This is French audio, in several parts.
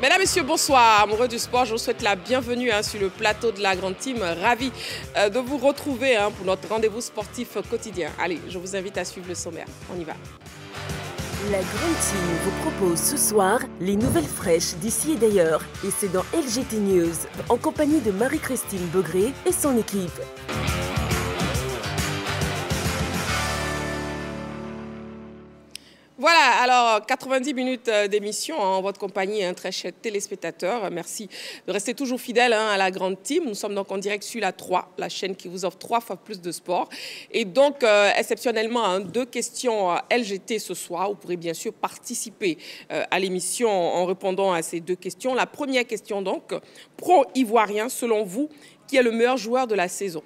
Mesdames, Messieurs, bonsoir. Amoureux du sport, je vous souhaite la bienvenue sur le plateau de la Grande Team. Ravi de vous retrouver pour notre rendez-vous sportif quotidien. Allez, je vous invite à suivre le sommaire. On y va. La Grande Team vous propose ce soir les nouvelles fraîches d'ici et d'ailleurs. Et c'est dans LGT News, en compagnie de Marie-Christine Beaugré et son équipe. Voilà, alors 90 minutes d'émission en votre compagnie, très chers téléspectateurs. Merci de rester toujours fidèles à la Grande Team. Nous sommes donc en direct sur la 3, la chaîne qui vous offre 3 fois plus de sport. Et donc, exceptionnellement, 2 questions LGT ce soir. Vous pourrez bien sûr participer à l'émission en répondant à ces 2 questions. La première question donc, pro-ivoirien, selon vous, qui est le meilleur joueur de la saison ?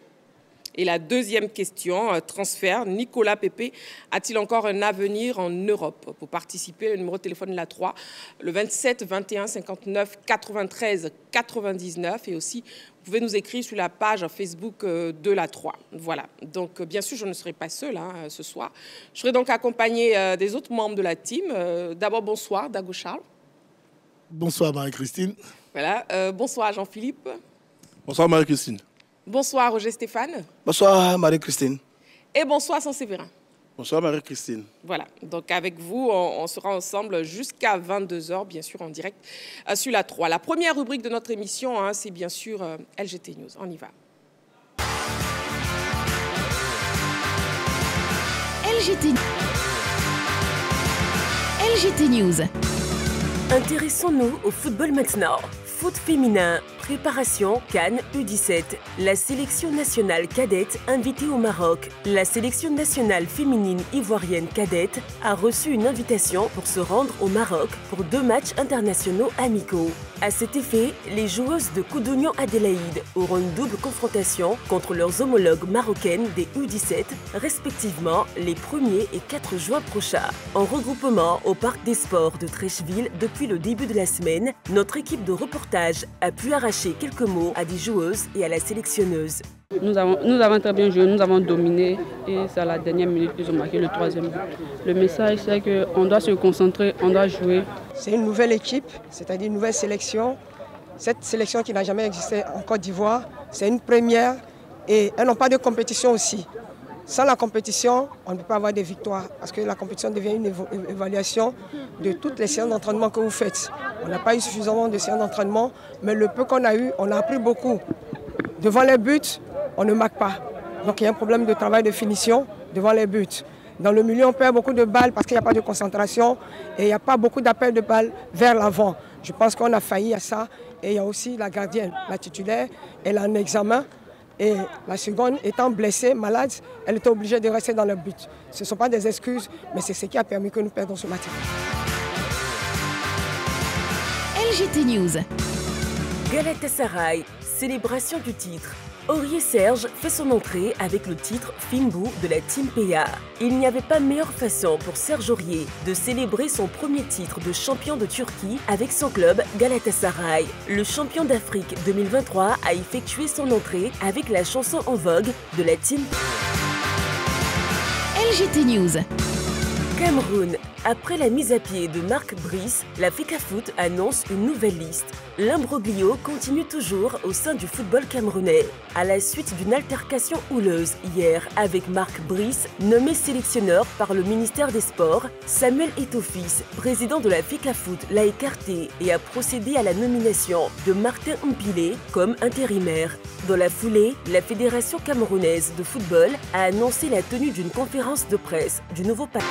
Et la deuxième question, transfert, Nicolas Pepe a-t-il encore un avenir en Europe? Pour participer, le numéro de téléphone est la 3, le 27 21 59 93 99. Et aussi, vous pouvez nous écrire sur la page Facebook de la 3. Voilà, donc bien sûr, je ne serai pas seule ce soir. Je serai donc accompagnée des autres membres de la team. D'abord, bonsoir, Dago Charles. Bonsoir, Marie-Christine. Voilà, bonsoir, Jean-Philippe. Bonsoir, Marie-Christine. Bonsoir, Roger Stéphane. Bonsoir, Marie-Christine. Et bonsoir, Saint-Séverin. Bonsoir, Marie-Christine. Voilà, donc avec vous, on sera ensemble jusqu'à 22 h, bien sûr, en direct sur la 3. La première rubrique de notre émission, c'est bien sûr LGT News. On y va. LGT News. Intéressons-nous au football maintenant. Foot féminin, préparation Cannes U17. La sélection nationale cadette invitée au Maroc. La sélection nationale féminine ivoirienne cadette a reçu une invitation pour se rendre au Maroc pour 2 matchs internationaux amicaux. À cet effet, les joueuses de Coudognan Adélaïde auront une double confrontation contre leurs homologues marocaines des U17, respectivement les 1er et 4 juin prochains. En regroupement au Parc des Sports de Trècheville depuis le début de la semaine, notre équipe de reportage a pu arracher quelques mots à des joueuses et à la sélectionneuse. Nous avons très bien joué, nous avons dominé et c'est à la dernière minute qu'ils ont marqué le 3e but. Le message, c'est qu'on doit se concentrer, on doit jouer. C'est une nouvelle équipe, c'est-à-dire une nouvelle sélection. Cette sélection qui n'a jamais existé en Côte d'Ivoire, c'est une première et elles n'ont pas de compétition aussi. Sans la compétition, on ne peut pas avoir de victoires parce que la compétition devient une évaluation de toutes les séances d'entraînement que vous faites. On n'a pas eu suffisamment de séances d'entraînement, mais le peu qu'on a eu, on a appris beaucoup. Devant les buts, on ne marque pas. Donc il y a un problème de travail de finition devant les buts. Dans le milieu, on perd beaucoup de balles parce qu'il n'y a pas de concentration et il n'y a pas beaucoup d'appels de balles vers l'avant. Je pense qu'on a failli à ça. Et il y a aussi la gardienne, la titulaire, elle a un examen. Et la seconde, étant blessée, malade, elle était obligée de rester dans le but. Ce ne sont pas des excuses, mais c'est ce qui a permis que nous perdons ce match. LGT News. Galatasaray, célébration du titre. Aurier Serge fait son entrée avec le titre Fimbu de la Team PA. Il n'y avait pas meilleure façon pour Serge Aurier de célébrer son premier titre de champion de Turquie avec son club Galatasaray. Le champion d'Afrique 2023 a effectué son entrée avec la chanson en vogue de la Team LGT News. Cameroun. Après la mise à pied de Marc Brice, la FECAFOOT annonce une nouvelle liste. L'imbroglio continue toujours au sein du football camerounais. À la suite d'une altercation houleuse hier avec Marc Brice, nommé sélectionneur par le ministère des Sports, Samuel Eto'o-Fils, président de la FECAFOOT, l'a écarté et a procédé à la nomination de Martin Mpilé comme intérimaire. Dans la foulée, la Fédération camerounaise de football a annoncé la tenue d'une conférence de presse du nouveau patron.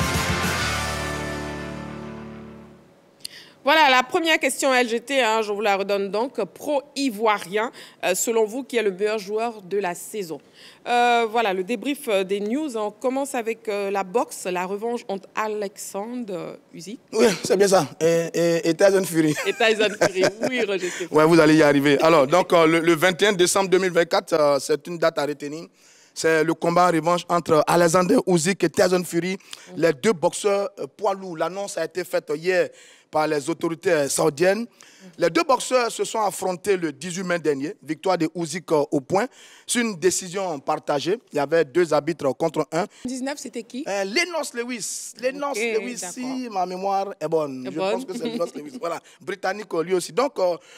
Voilà, la première question LGT, je vous la redonne donc. Pro-ivoirien, selon vous, qui est le meilleur joueur de la saison? Voilà, le débrief des news. On commence avec la boxe, la revanche entre Alexandre Usyk. Oui, c'est bien ça. Et Tyson Fury. Et Tyson Fury, oui, Roger Stéphane. Oui, vous allez y arriver. Alors, donc, le 21 décembre 2024, c'est une date à retenir. C'est le combat en revanche entre Alexander Usyk et Tyson Fury, les 2 boxeurs poids lourds. L'annonce a été faite hier par les autorités saoudiennes. Les deux boxeurs se sont affrontés le 18 mai dernier, victoire de Usyk au point. C'est une décision partagée. Il y avait 2 arbitres contre 1. 19, c'était qui? Lennox Lewis. Lennox Lewis, si ma mémoire est bonne. Je pense que c'est Lennox Lewis. Voilà, britannique lui aussi. Donc,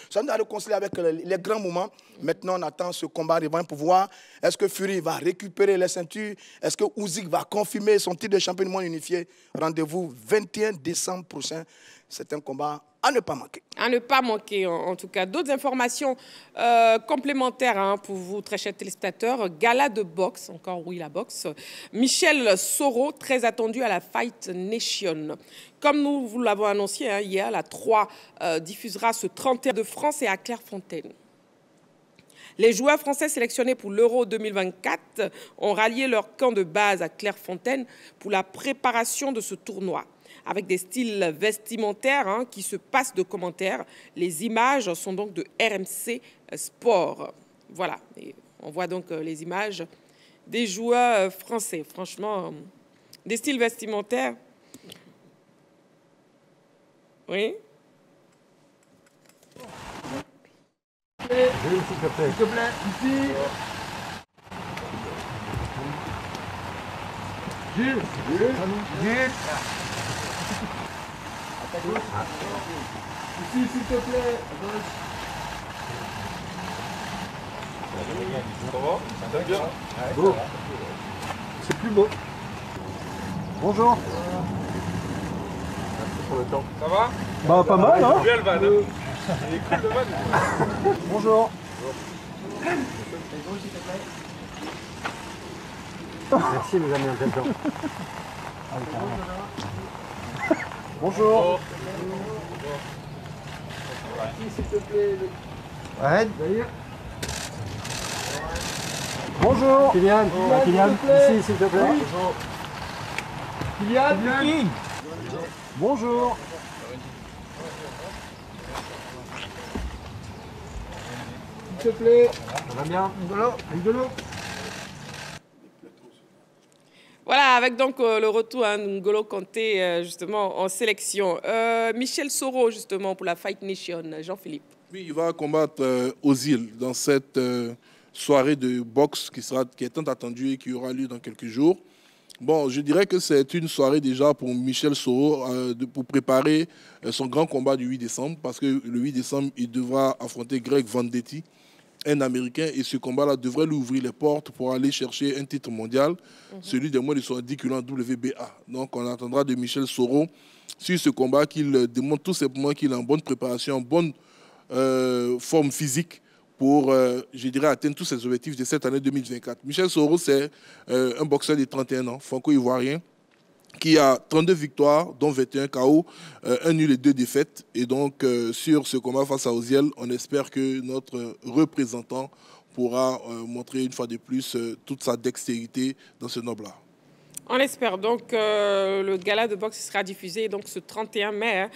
ça nous a réconcilié avec les grands moments. Maintenant, on attend ce combat revanche pour voir est-ce que Fury va récupérer les ceintures, est-ce que Usyk va confirmer son titre de champion du monde unifié. Rendez-vous 21 décembre prochain. C'est un combat à ne pas manquer. À ne pas manquer, en tout cas. D'autres informations complémentaires pour vous, très chers téléspectateurs. Gala de boxe, encore oui, la boxe. Michel Soro, très attendu à la Fight Nation. Comme nous vous l'avons annoncé hier, la 3 diffusera ce 31 de France et à Clairefontaine. Les joueurs français sélectionnés pour l'Euro 2024 ont rallié leur camp de base à Clairefontaine pour la préparation de ce tournoi. Avec des styles vestimentaires qui se passent de commentaires. Les images sont donc de RMC Sport. Voilà, et on voit donc les images des joueurs français. Franchement, des styles vestimentaires. Oui. S'il te plaît, ici. Gilles. Ici, s'il te plaît. Ça va? C'est bien. Beau. C'est plus beau. Bonjour. Merci pour le temps. Ça va? Bah, pas mal, hein? Bien le van. Il est cool le van. Bonjour. Merci, vous avez mis un tel temps. Bonjour. S'il te plaît. Arrête. Bonjour. Kylian. Kylian. Ici, s'il te plaît. Bonjour. Kylian. Bonjour. S'il te plaît. Ça va bien? Rigolo. Voilà, avec donc le retour à N'Golo Kanté justement en sélection. Michel Soro justement pour la Fight Nation. Jean-Philippe. Oui, il va combattre Ozil dans cette soirée de boxe qui est tant attendue et qui aura lieu dans quelques jours. Bon, je dirais que c'est une soirée déjà pour Michel Soro pour préparer son grand combat du 8 décembre parce que le 8 décembre, il devra affronter Greg Vendetti, un Américain, et ce combat-là devrait lui ouvrir les portes pour aller chercher un titre mondial, celui des moins de 70 kg en WBA. Donc on attendra de Michel Soro sur ce combat qu'il démontre tout simplement qu'il est en bonne préparation, en bonne forme physique pour, je dirais, atteindre tous ses objectifs de cette année 2024. Michel Soro, c'est un boxeur de 31 ans, franco-ivoirien, qui a 32 victoires, dont 21 KO, un nul et 2 défaites. Et donc, sur ce combat face à Ozil, on espère que notre représentant pourra montrer une fois de plus toute sa dextérité dans ce noble art. On espère donc le gala de boxe sera diffusé donc ce 31 mai,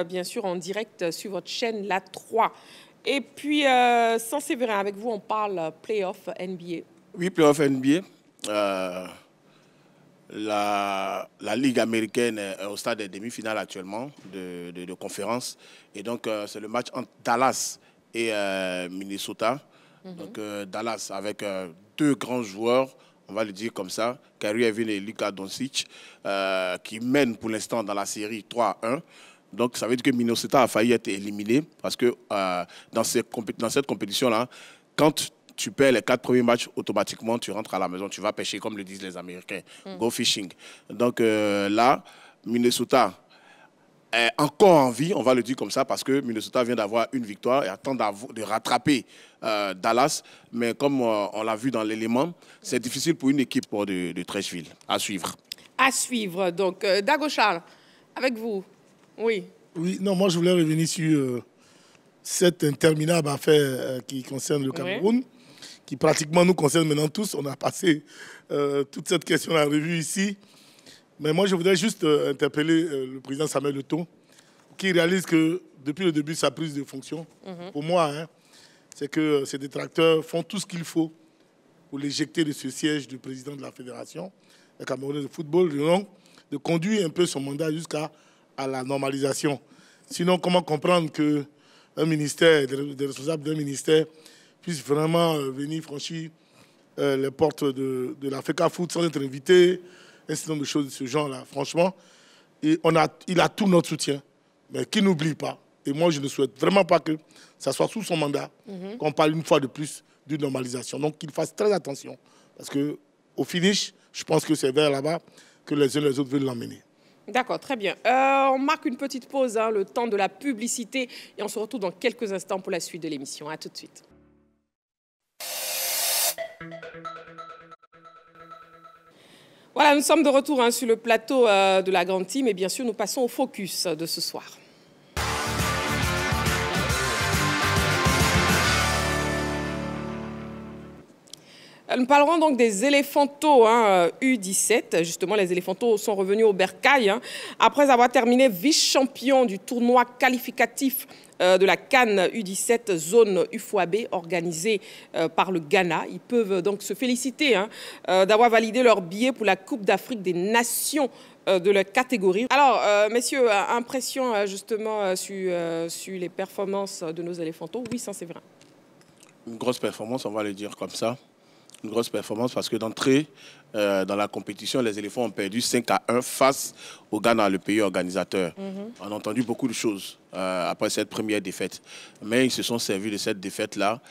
bien sûr en direct sur votre chaîne La 3. Et puis, sans Séverin, avec vous, on parle Playoff NBA. Oui, Playoff NBA. La Ligue américaine est au stade des demi-finales actuellement de conférence. Et donc, c'est le match entre Dallas et Minnesota. Donc, Dallas avec 2 grands joueurs, on va le dire comme ça, Kyrie Irving et Luka Doncic, qui mènent pour l'instant dans la série 3-1. Donc, ça veut dire que Minnesota a failli être éliminé parce que dans cette compétition-là, quand tu perds les 4 premiers matchs, automatiquement, tu rentres à la maison, tu vas pêcher, comme le disent les Américains. Go fishing. Donc là, Minnesota est encore en vie, on va le dire comme ça, parce que Minnesota vient d'avoir une victoire et attend de rattraper Dallas. Mais comme on l'a vu dans l'élément, c'est difficile pour une équipe de Trashville. À suivre. À suivre. Donc, Dago Charles, avec vous. Oui. Oui, non, moi je voulais revenir sur cette interminable affaire qui concerne le Cameroun, qui pratiquement nous concerne maintenant tous. On a passé toute cette question à la revue ici. Mais moi je voudrais juste interpeller le président Samuel Eto'o, qui réalise que depuis le début de sa prise de fonction, pour moi, c'est que ses détracteurs font tout ce qu'il faut pour l'éjecter de ce siège de président de la Fédération, la Camerounaise de football, de conduire un peu son mandat jusqu'à à la normalisation. Sinon, comment comprendre qu'un ministère, des responsables d'un ministère puissent vraiment venir franchir les portes de l'Africa Foot sans être invité, un certain nombre de choses de ce genre-là, franchement. Et il a tout notre soutien, mais qu'il n'oublie pas. Et moi, je ne souhaite vraiment pas que ça soit sous son mandat qu'on parle une fois de plus d'une normalisation. Donc, qu'il fasse très attention. Parce qu'au finish, je pense que c'est vers là-bas que les uns et les autres veulent l'emmener. D'accord, très bien. On marque une petite pause, hein, le temps de la publicité. Et on se retrouve dans quelques instants pour la suite de l'émission. À tout de suite. Voilà, nous sommes de retour sur le plateau de la Grande Team. Et bien sûr, nous passons au focus de ce soir. Nous parlerons donc des éléphantos U17. Justement, les éléphantos sont revenus au bercail après avoir terminé vice-champion du tournoi qualificatif de la CAN U17 zone UFOAB organisée par le Ghana. Ils peuvent donc se féliciter d'avoir validé leur billet pour la Coupe d'Afrique des Nations de leur catégorie. Alors, messieurs, impression justement sur les performances de nos éléphantos. Oui, ça c'est vrai. Une grosse performance, on va le dire comme ça. Une grosse performance parce que d'entrée dans la compétition, les éléphants ont perdu 5-1 face au Ghana, le pays organisateur. On a entendu beaucoup de choses après cette première défaite. Mais ils se sont servis de cette défaite-là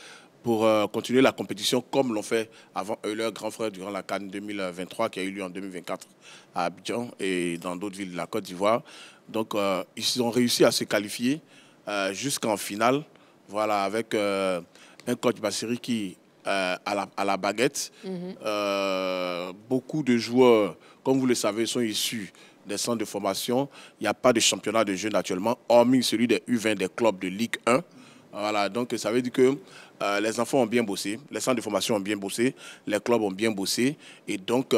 pour continuer la compétition comme l'ont fait avant leur grand frère durant la CAN 2023 qui a eu lieu en 2024 à Abidjan et dans d'autres villes de la Côte d'Ivoire. Donc ils ont réussi à se qualifier jusqu'en finale, voilà, avec un coach Bassiri qui à la baguette. Beaucoup de joueurs, comme vous le savez, sont issus des centres de formation. Il n'y a pas de championnat de jeunes actuellement, hormis celui des U20 des clubs de Ligue 1. Voilà, donc ça veut dire que les enfants ont bien bossé, les centres de formation ont bien bossé, les clubs ont bien bossé. Et donc,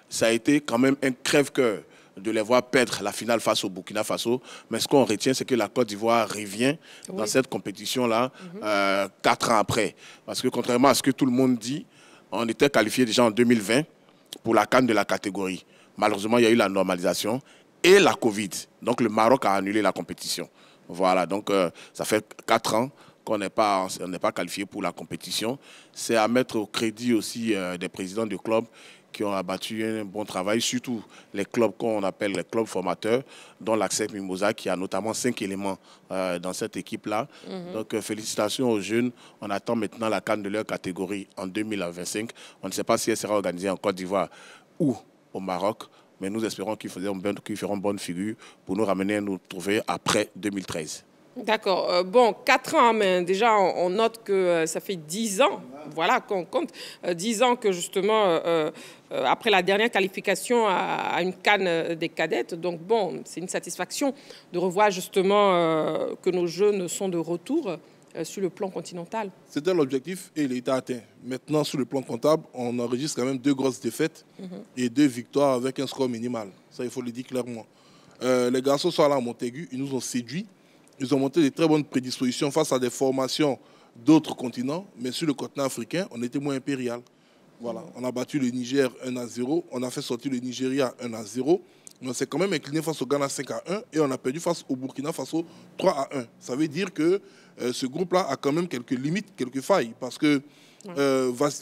ça a été quand même un crève-cœur de les voir perdre la finale face au Burkina Faso. Mais ce qu'on retient, c'est que la Côte d'Ivoire revient dans cette compétition-là 4 ans après. Parce que contrairement à ce que tout le monde dit, on était qualifié déjà en 2020 pour la CAN de la catégorie. Malheureusement, il y a eu la normalisation et la Covid. Donc le Maroc a annulé la compétition. Voilà, donc ça fait 4 ans qu'on n'est pas qualifié pour la compétition. C'est à mettre au crédit aussi des présidents de clubs qui ont abattu un bon travail, surtout les clubs qu'on appelle les clubs formateurs, dont l'Accep Mimosa, qui a notamment 5 éléments dans cette équipe-là. Donc, félicitations aux jeunes. On attend maintenant la CAN de leur catégorie en 2025. On ne sait pas si elle sera organisée en Côte d'Ivoire ou au Maroc, mais nous espérons qu'ils feront bonne figure pour nous ramener à nous trouver après 2013. D'accord. Bon, 4 ans, mais déjà, on note que ça fait 10 ans, voilà, qu'on compte. 10 ans que, justement, après la dernière qualification à une CAN des cadettes. Donc, bon, c'est une satisfaction de revoir, justement, que nos jeunes sont de retour sur le plan continental. C'était l'objectif et il a été atteint. Maintenant, sur le plan comptable, on enregistre quand même 2 grosses défaites et 2 victoires avec un score minimal. Ça, il faut le dire clairement. Les garçons sont allés à Montaigu, ils nous ont séduits. Ils ont montré de très bonnes prédispositions face à des formations d'autres continents, mais sur le continent africain, on était moins impérial. Voilà. On a battu le Niger 1-0, on a fait sortir le Nigeria 1-0, mais on s'est quand même incliné face au Ghana 5-1 et on a perdu face au Burkina Faso 3-1. Ça veut dire que ce groupe-là a quand même quelques limites, quelques failles, parce que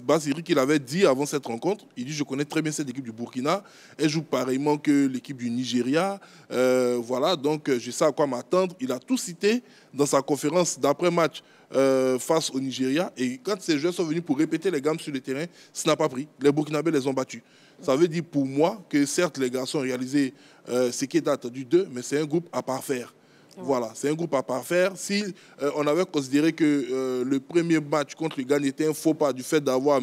Bassiri, qu'il avait dit avant cette rencontre, il dit: je connais très bien cette équipe du Burkina, elle joue pareillement que l'équipe du Nigeria, voilà, donc je sais à quoi m'attendre. Il a tout cité dans sa conférence d'après-match face au Nigeria, et quand ces joueurs sont venus pour répéter les gammes sur le terrain, ça n'a pas pris. Les Burkinabés les ont battus. Ça veut dire pour moi que certes les garçons ont réalisé ce qui est attendu d'eux, mais c'est un groupe à parfaire. Voilà, c'est un groupe à parfaire. Si on avait considéré que le premier match contre le Ghana était un faux pas du fait d'avoir,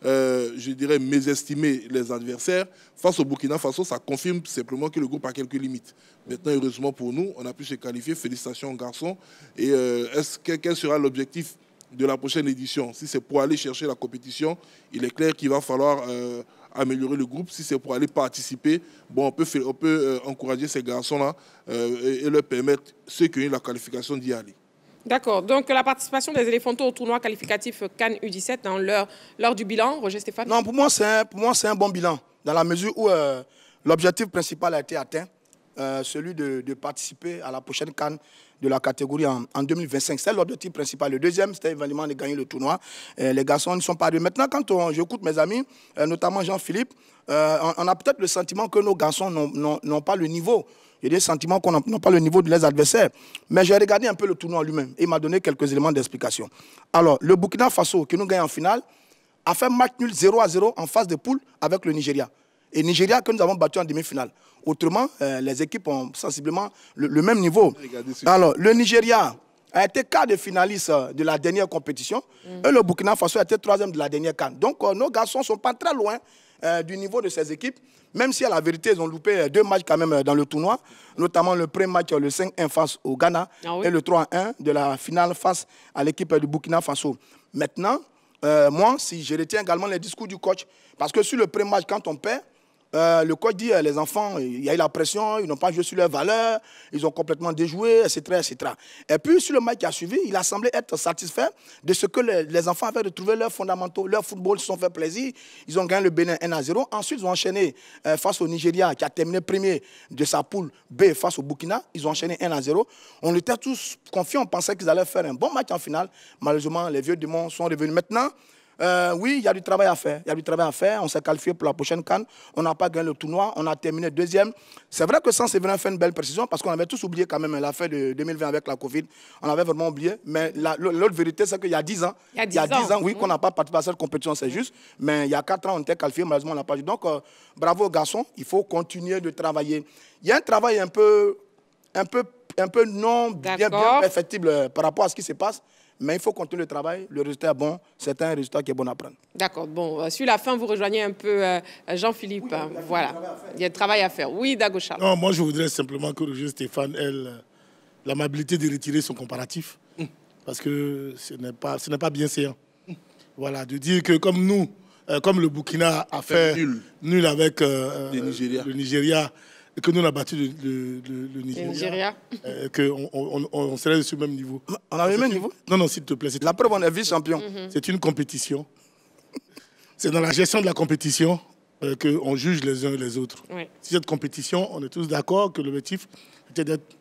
je dirais, mésestimé les adversaires, face au Burkina Faso, ça confirme simplement que le groupe a quelques limites. Maintenant, heureusement pour nous, on a pu se qualifier. Félicitations aux garçons. Et quel sera l'objectif de la prochaine édition? Si c'est pour aller chercher la compétition, il est clair qu'il va falloir améliorer le groupe. Si c'est pour aller participer, bon, on peut encourager ces garçons-là et leur permettre, ceux qui ont eu la qualification, d'y aller. D'accord. Donc, la participation des éléphantos au tournoi qualificatif CAN U17 dans l'heure du bilan, Roger Stéphane? Non, pour moi, c'est un bon bilan, dans la mesure où l'objectif principal a été atteint. celui de participer à la prochaine CAN de la catégorie en 2025. C'est l'objectif principal. Le deuxième, c'était évidemment de gagner le tournoi. Les garçons ne sont pas arrivés. Maintenant, quand j'écoute mes amis, notamment Jean-Philippe, on a peut-être le sentiment que nos garçons n'ont pas le niveau. Il y a des sentiments qu'on n'a pas le niveau de leurs adversaires. Mais j'ai regardé un peu le tournoi lui-même et il m'a donné quelques éléments d'explication. Alors, le Burkina Faso, qui nous gagne en finale, a fait match nul 0-0 en phase de poule avec le Nigeria. Et Nigeria que nous avons battu en demi-finale. Autrement, les équipes ont sensiblement le même niveau. Alors, le Nigeria a été quart de finaliste de la dernière compétition et le Burkina Faso a été troisième de la dernière CAN. Donc, nos garçons ne sont pas très loin du niveau de ces équipes, même si à la vérité, ils ont loupé 2 matchs quand même dans le tournoi, notamment le premier match, le 5-1 face au Ghana et le 3-1 de la finale face à l'équipe du Burkina Faso. Maintenant, moi, si je retiens également les discours du coach, parce que sur le premier match, quand on perd, le coach dit les enfants, il y a eu la pression, ils n'ont pas joué sur leurs valeurs, ils ont complètement déjoué, etc., etc. Et puis, sur le match qui a suivi, il a semblé être satisfait de ce que les enfants avaient retrouvé leurs fondamentaux, leur football, ils se sont fait plaisir, ils ont gagné le Bénin 1-0. Ensuite, ils ont enchaîné face au Nigeria, qui a terminé premier de sa poule B face au Burkina, ils ont enchaîné 1-0. On était tous confiants, on pensait qu'ils allaient faire un bon match en finale. Malheureusement, les vieux démons sont revenus. Maintenant, oui, il y a du travail à faire. Il y a du travail à faire. On s'est qualifié pour la prochaine CAN. On n'a pas gagné le tournoi. On a terminé deuxième. C'est vrai que sans Séverin fait une belle précision parce qu'on avait tous oublié quand même l'affaire de 2020 avec la Covid. On avait vraiment oublié. Mais l'autre vérité, c'est qu'il y a 10 ans, oui, qu'on n'a pas participé à cette compétition, c'est juste. Mais il y a 4 ans, on était qualifié. Malheureusement, on n'a pas joué. Donc, bravo aux garçons. Il faut continuer de travailler. Il y a un travail un peu non bien perfectible par rapport à ce qui se passe. Mais il faut continuer le travail, le résultat est bon, c'est un résultat qui est bon à prendre. D'accord, bon, sur la fin, vous rejoignez un peu Jean-Philippe, oui, voilà, il y a du travail à faire. Oui, Dagocha. Non, moi je voudrais simplement corriger Stéphane, l'amabilité de retirer son comparatif, parce que ce n'est pas bien séant. Voilà, de dire que comme nous, comme le Burkina a fait nul avec le Nigeria, et que nous on a battu le Nigeria, qu'on serait sur le même niveau. On a le même niveau? Non, non, s'il te plaît. La preuve, on est vice-champion. C'est une compétition. C'est dans la gestion de la compétition qu'on juge les uns et les autres. Oui. Si cette compétition, on est tous d'accord que l'objectif était d'être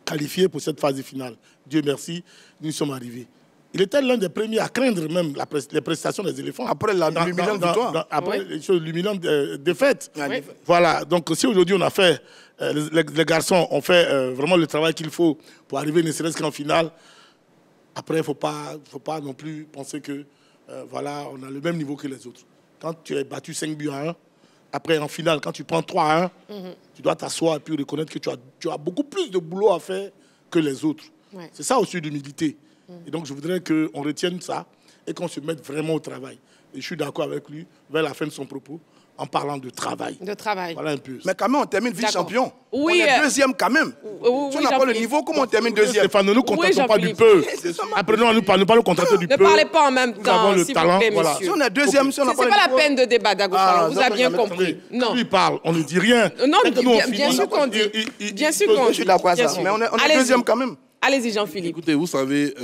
qualifié pour cette phase finale. Dieu merci, nous y sommes arrivés. Il était l'un des premiers à craindre même les prestations des éléphants. Après l'humiliante victoire. Après l'humiliante défaite. Oui. Voilà, donc si aujourd'hui on a fait, les garçons ont fait vraiment le travail qu'il faut pour arriver ne serait-ce qu'en finale, après il ne faut pas non plus penser que voilà, on a le même niveau que les autres. Quand tu es battu 5-1, après en finale, quand tu prends 3-1, tu dois t'asseoir et puis reconnaître que tu as beaucoup plus de boulot à faire que les autres. Ouais. C'est ça aussi l'humilité. Et donc, je voudrais qu'on retienne ça et qu'on se mette vraiment au travail. Et je suis d'accord avec lui, vers la fin de son propos, en parlant de travail. De travail. Voilà un peu. Mais quand même, on termine vice-champion. Oui, on est deuxième quand même. Si on n'a pas le niveau, comment on termine deuxième? Stéphane, ne nous contentons pas du peu. Après, nous ne pas nous contenter du peu. Ne parlez pas en même temps, nous avons le talent. Voilà. Si on est deuxième, si on n'a pas le niveau... C'est pas la peine de débat, Dagocha. On vous a bien compris. Non. Lui parle, on ne dit rien. Non, bien sûr qu'on dit. Bien sûr qu'on dit. Je suis d'accord avec ça. Mais on est deuxième quand même. Allez-y, Jean-Philippe. Écoutez, vous savez,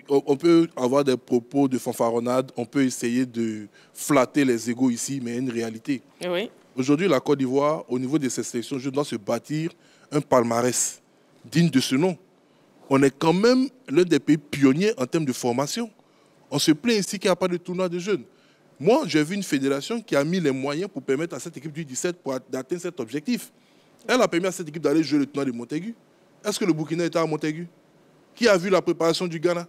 on peut avoir des propos de fanfaronnade, on peut essayer de flatter les égos ici, mais il y a une réalité. Oui. Aujourd'hui, la Côte d'Ivoire, au niveau de ces sélections, je dois se bâtir un palmarès digne de ce nom. On est quand même l'un des pays pionniers en termes de formation. On se plaint ici qu'il n'y a pas de tournoi de jeunes. Moi, j'ai vu une fédération qui a mis les moyens pour permettre à cette équipe du 17 d'atteindre cet objectif. Elle a permis à cette équipe d'aller jouer le tournoi de Montaigu. Est-ce que le Burkina était à Montaigu? Qui a vu la préparation du Ghana?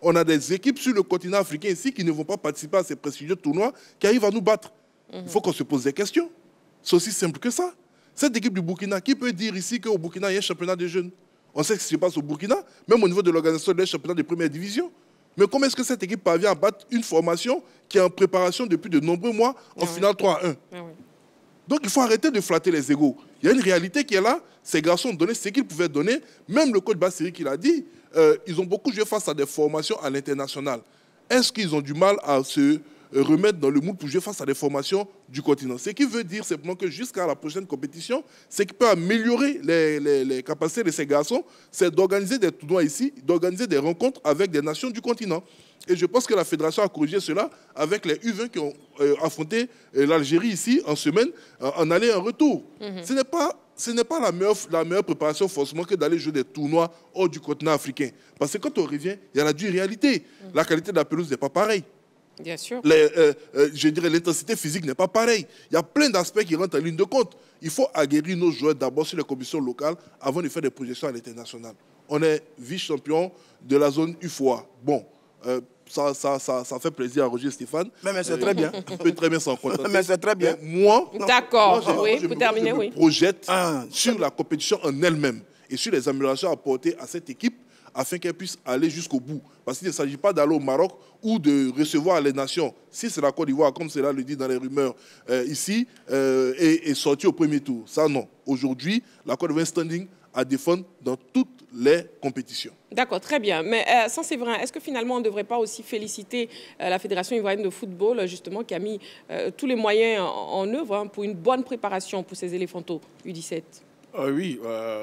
On a des équipes sur le continent africain ici qui ne vont pas participer à ces prestigieux tournois qui arrivent à nous battre. Il faut qu'on se pose des questions. C'est aussi simple que ça. Cette équipe du Burkina, qui peut dire ici qu'au Burkina, il y a un championnat de jeunes? On sait ce qui se passe au Burkina, même au niveau de l'organisation des championnats de première division. Mais comment est-ce que cette équipe parvient à battre une formation qui est en préparation depuis de nombreux mois en finale 3-1? Donc il faut arrêter de flatter les égos. Il y a une réalité qui est là. Ces garçons ont donné ce qu'ils pouvaient donner. Même le coach Bassiri qui l'a dit, ils ont beaucoup joué face à des formations à l'international. Est-ce qu'ils ont du mal à se remettre dans le moule pour jouer face à des formations du continent. Ce qui veut dire simplement que jusqu'à la prochaine compétition, ce qui peut améliorer les capacités de ces garçons, c'est d'organiser des tournois ici, d'organiser des rencontres avec des nations du continent. Et je pense que la fédération a corrigé cela avec les U20 qui ont affronté l'Algérie ici en semaine, en aller et en retour. Ce n'est pas la meilleure préparation forcément que d'aller jouer des tournois hors du continent africain. Parce que quand on revient, il y a la dure réalité. La qualité de la pelouse n'est pas pareille. Bien sûr. Je dirais l'intensité physique n'est pas pareille. Il y a plein d'aspects qui rentrent en ligne de compte. Il faut aguerrir nos joueurs d'abord sur les compétitions locales avant de faire des projections à l'international. On est vice-champion de la zone UFOA. Bon, ça fait plaisir à Roger Stéphane. Mais c'est très bien. On peut très bien s'en contenter. Mais c'est très bien. D'accord, oui, pour terminer, oui. Je me projette sur la compétition en elle-même et sur les améliorations apportées à cette équipe afin qu'elle puisse aller jusqu'au bout. Parce qu'il ne s'agit pas d'aller au Maroc ou de recevoir les nations. Si c'est la Côte d'Ivoire, comme cela le dit dans les rumeurs ici, et sortir au premier tour. Ça, non. Aujourd'hui, la Côte d'Ivoire est standing à défendre dans toutes les compétitions. D'accord, très bien. Mais sans Séverin, est-ce que finalement on ne devrait pas aussi féliciter la Fédération ivoirienne de football, justement, qui a mis tous les moyens en œuvre pour une bonne préparation pour ces éléphantaux U17? Oui,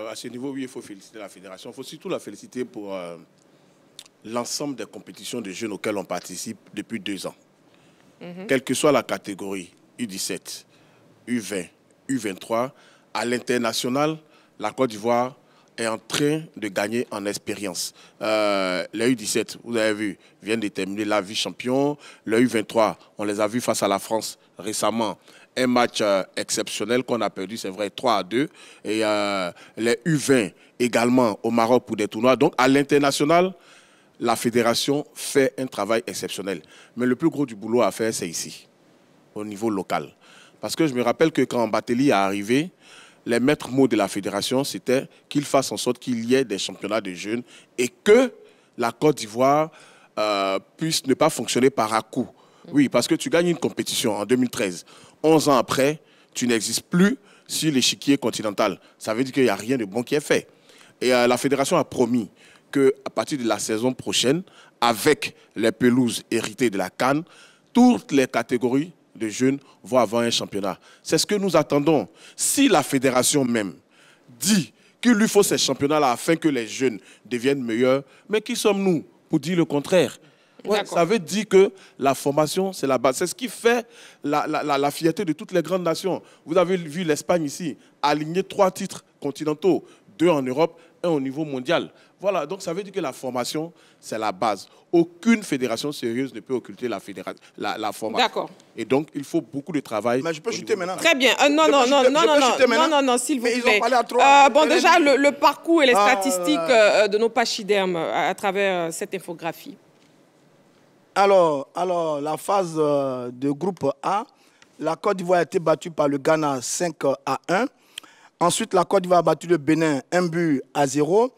à ce niveau, oui, il faut féliciter la Fédération. Il faut surtout la féliciter pour l'ensemble des compétitions de jeunes auxquelles on participe depuis 2 ans. Quelle que soit la catégorie, U17, U20, U23, à l'international, la Côte d'Ivoire est en train de gagner en expérience. Les U17, vous avez vu, viennent de terminer la vice-champion. Le U23, on les a vus face à la France récemment. Un match exceptionnel qu'on a perdu, c'est vrai, 3-2. Et les U20 également au Maroc pour des tournois. Donc à l'international, la fédération fait un travail exceptionnel. Mais le plus gros du boulot à faire, c'est ici, au niveau local. Parce que je me rappelle que quand Batelli est arrivé, les maîtres mots de la fédération, c'était qu'il fasse en sorte qu'il y ait des championnats de jeunes et que la Côte d'Ivoire puisse ne pas fonctionner par à-coup. Oui, parce que tu gagnes une compétition en 2013. 11 ans après, tu n'existes plus sur l'échiquier continental. Ça veut dire qu'il n'y a rien de bon qui est fait. Et la fédération a promis qu'à partir de la saison prochaine, avec les pelouses héritées de la CAN, toutes les catégories de jeunes vont avoir un championnat. C'est ce que nous attendons. Si la fédération même dit qu'il lui faut ces championnats-là afin que les jeunes deviennent meilleurs, mais qui sommes-nous pour dire le contraire? Ouais, ça veut dire que la formation, c'est la base. C'est ce qui fait la fierté de toutes les grandes nations. Vous avez vu l'Espagne ici, aligner 3 titres continentaux, 2 en Europe, 1 au niveau mondial. Voilà, donc ça veut dire que la formation, c'est la base. Aucune fédération sérieuse ne peut occulter la formation. D'accord. Et donc, il faut beaucoup de travail. Mais je peux chuter maintenant. Très bien. Non, s'il vous plaît. Bon, déjà, le parcours et les statistiques de nos pachydermes à travers cette infographie. Alors, la phase de groupe A, la Côte d'Ivoire a été battue par le Ghana 5-1. Ensuite, la Côte d'Ivoire a battu le Bénin 1-0.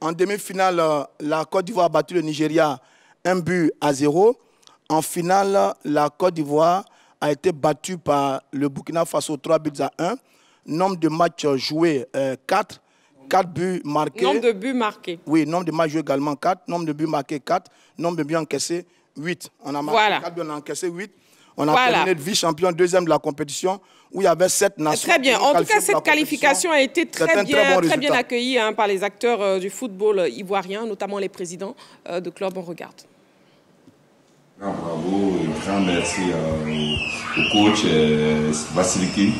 En demi-finale, la Côte d'Ivoire a battu le Nigeria 1-0. En finale, la Côte d'Ivoire a été battue par le Burkina Faso 3-1. Nombre de matchs joués 4. 4 buts marqués. Nombre de buts marqués. Oui, nombre de matchs joués également 4. Nombre de buts marqués 4. Nombre de buts encaissés 8. On a marqué 4 buts, on a encaissé 8. On a terminé vice-champion, 2e de la compétition, où il y avait 7 nations. Très bien. En tout cas, cette qualification a été très bien accueillie par les acteurs du football ivoirien, notamment les présidents de clubs. On regarde. Bravo, grand merci au coach Vassiliki,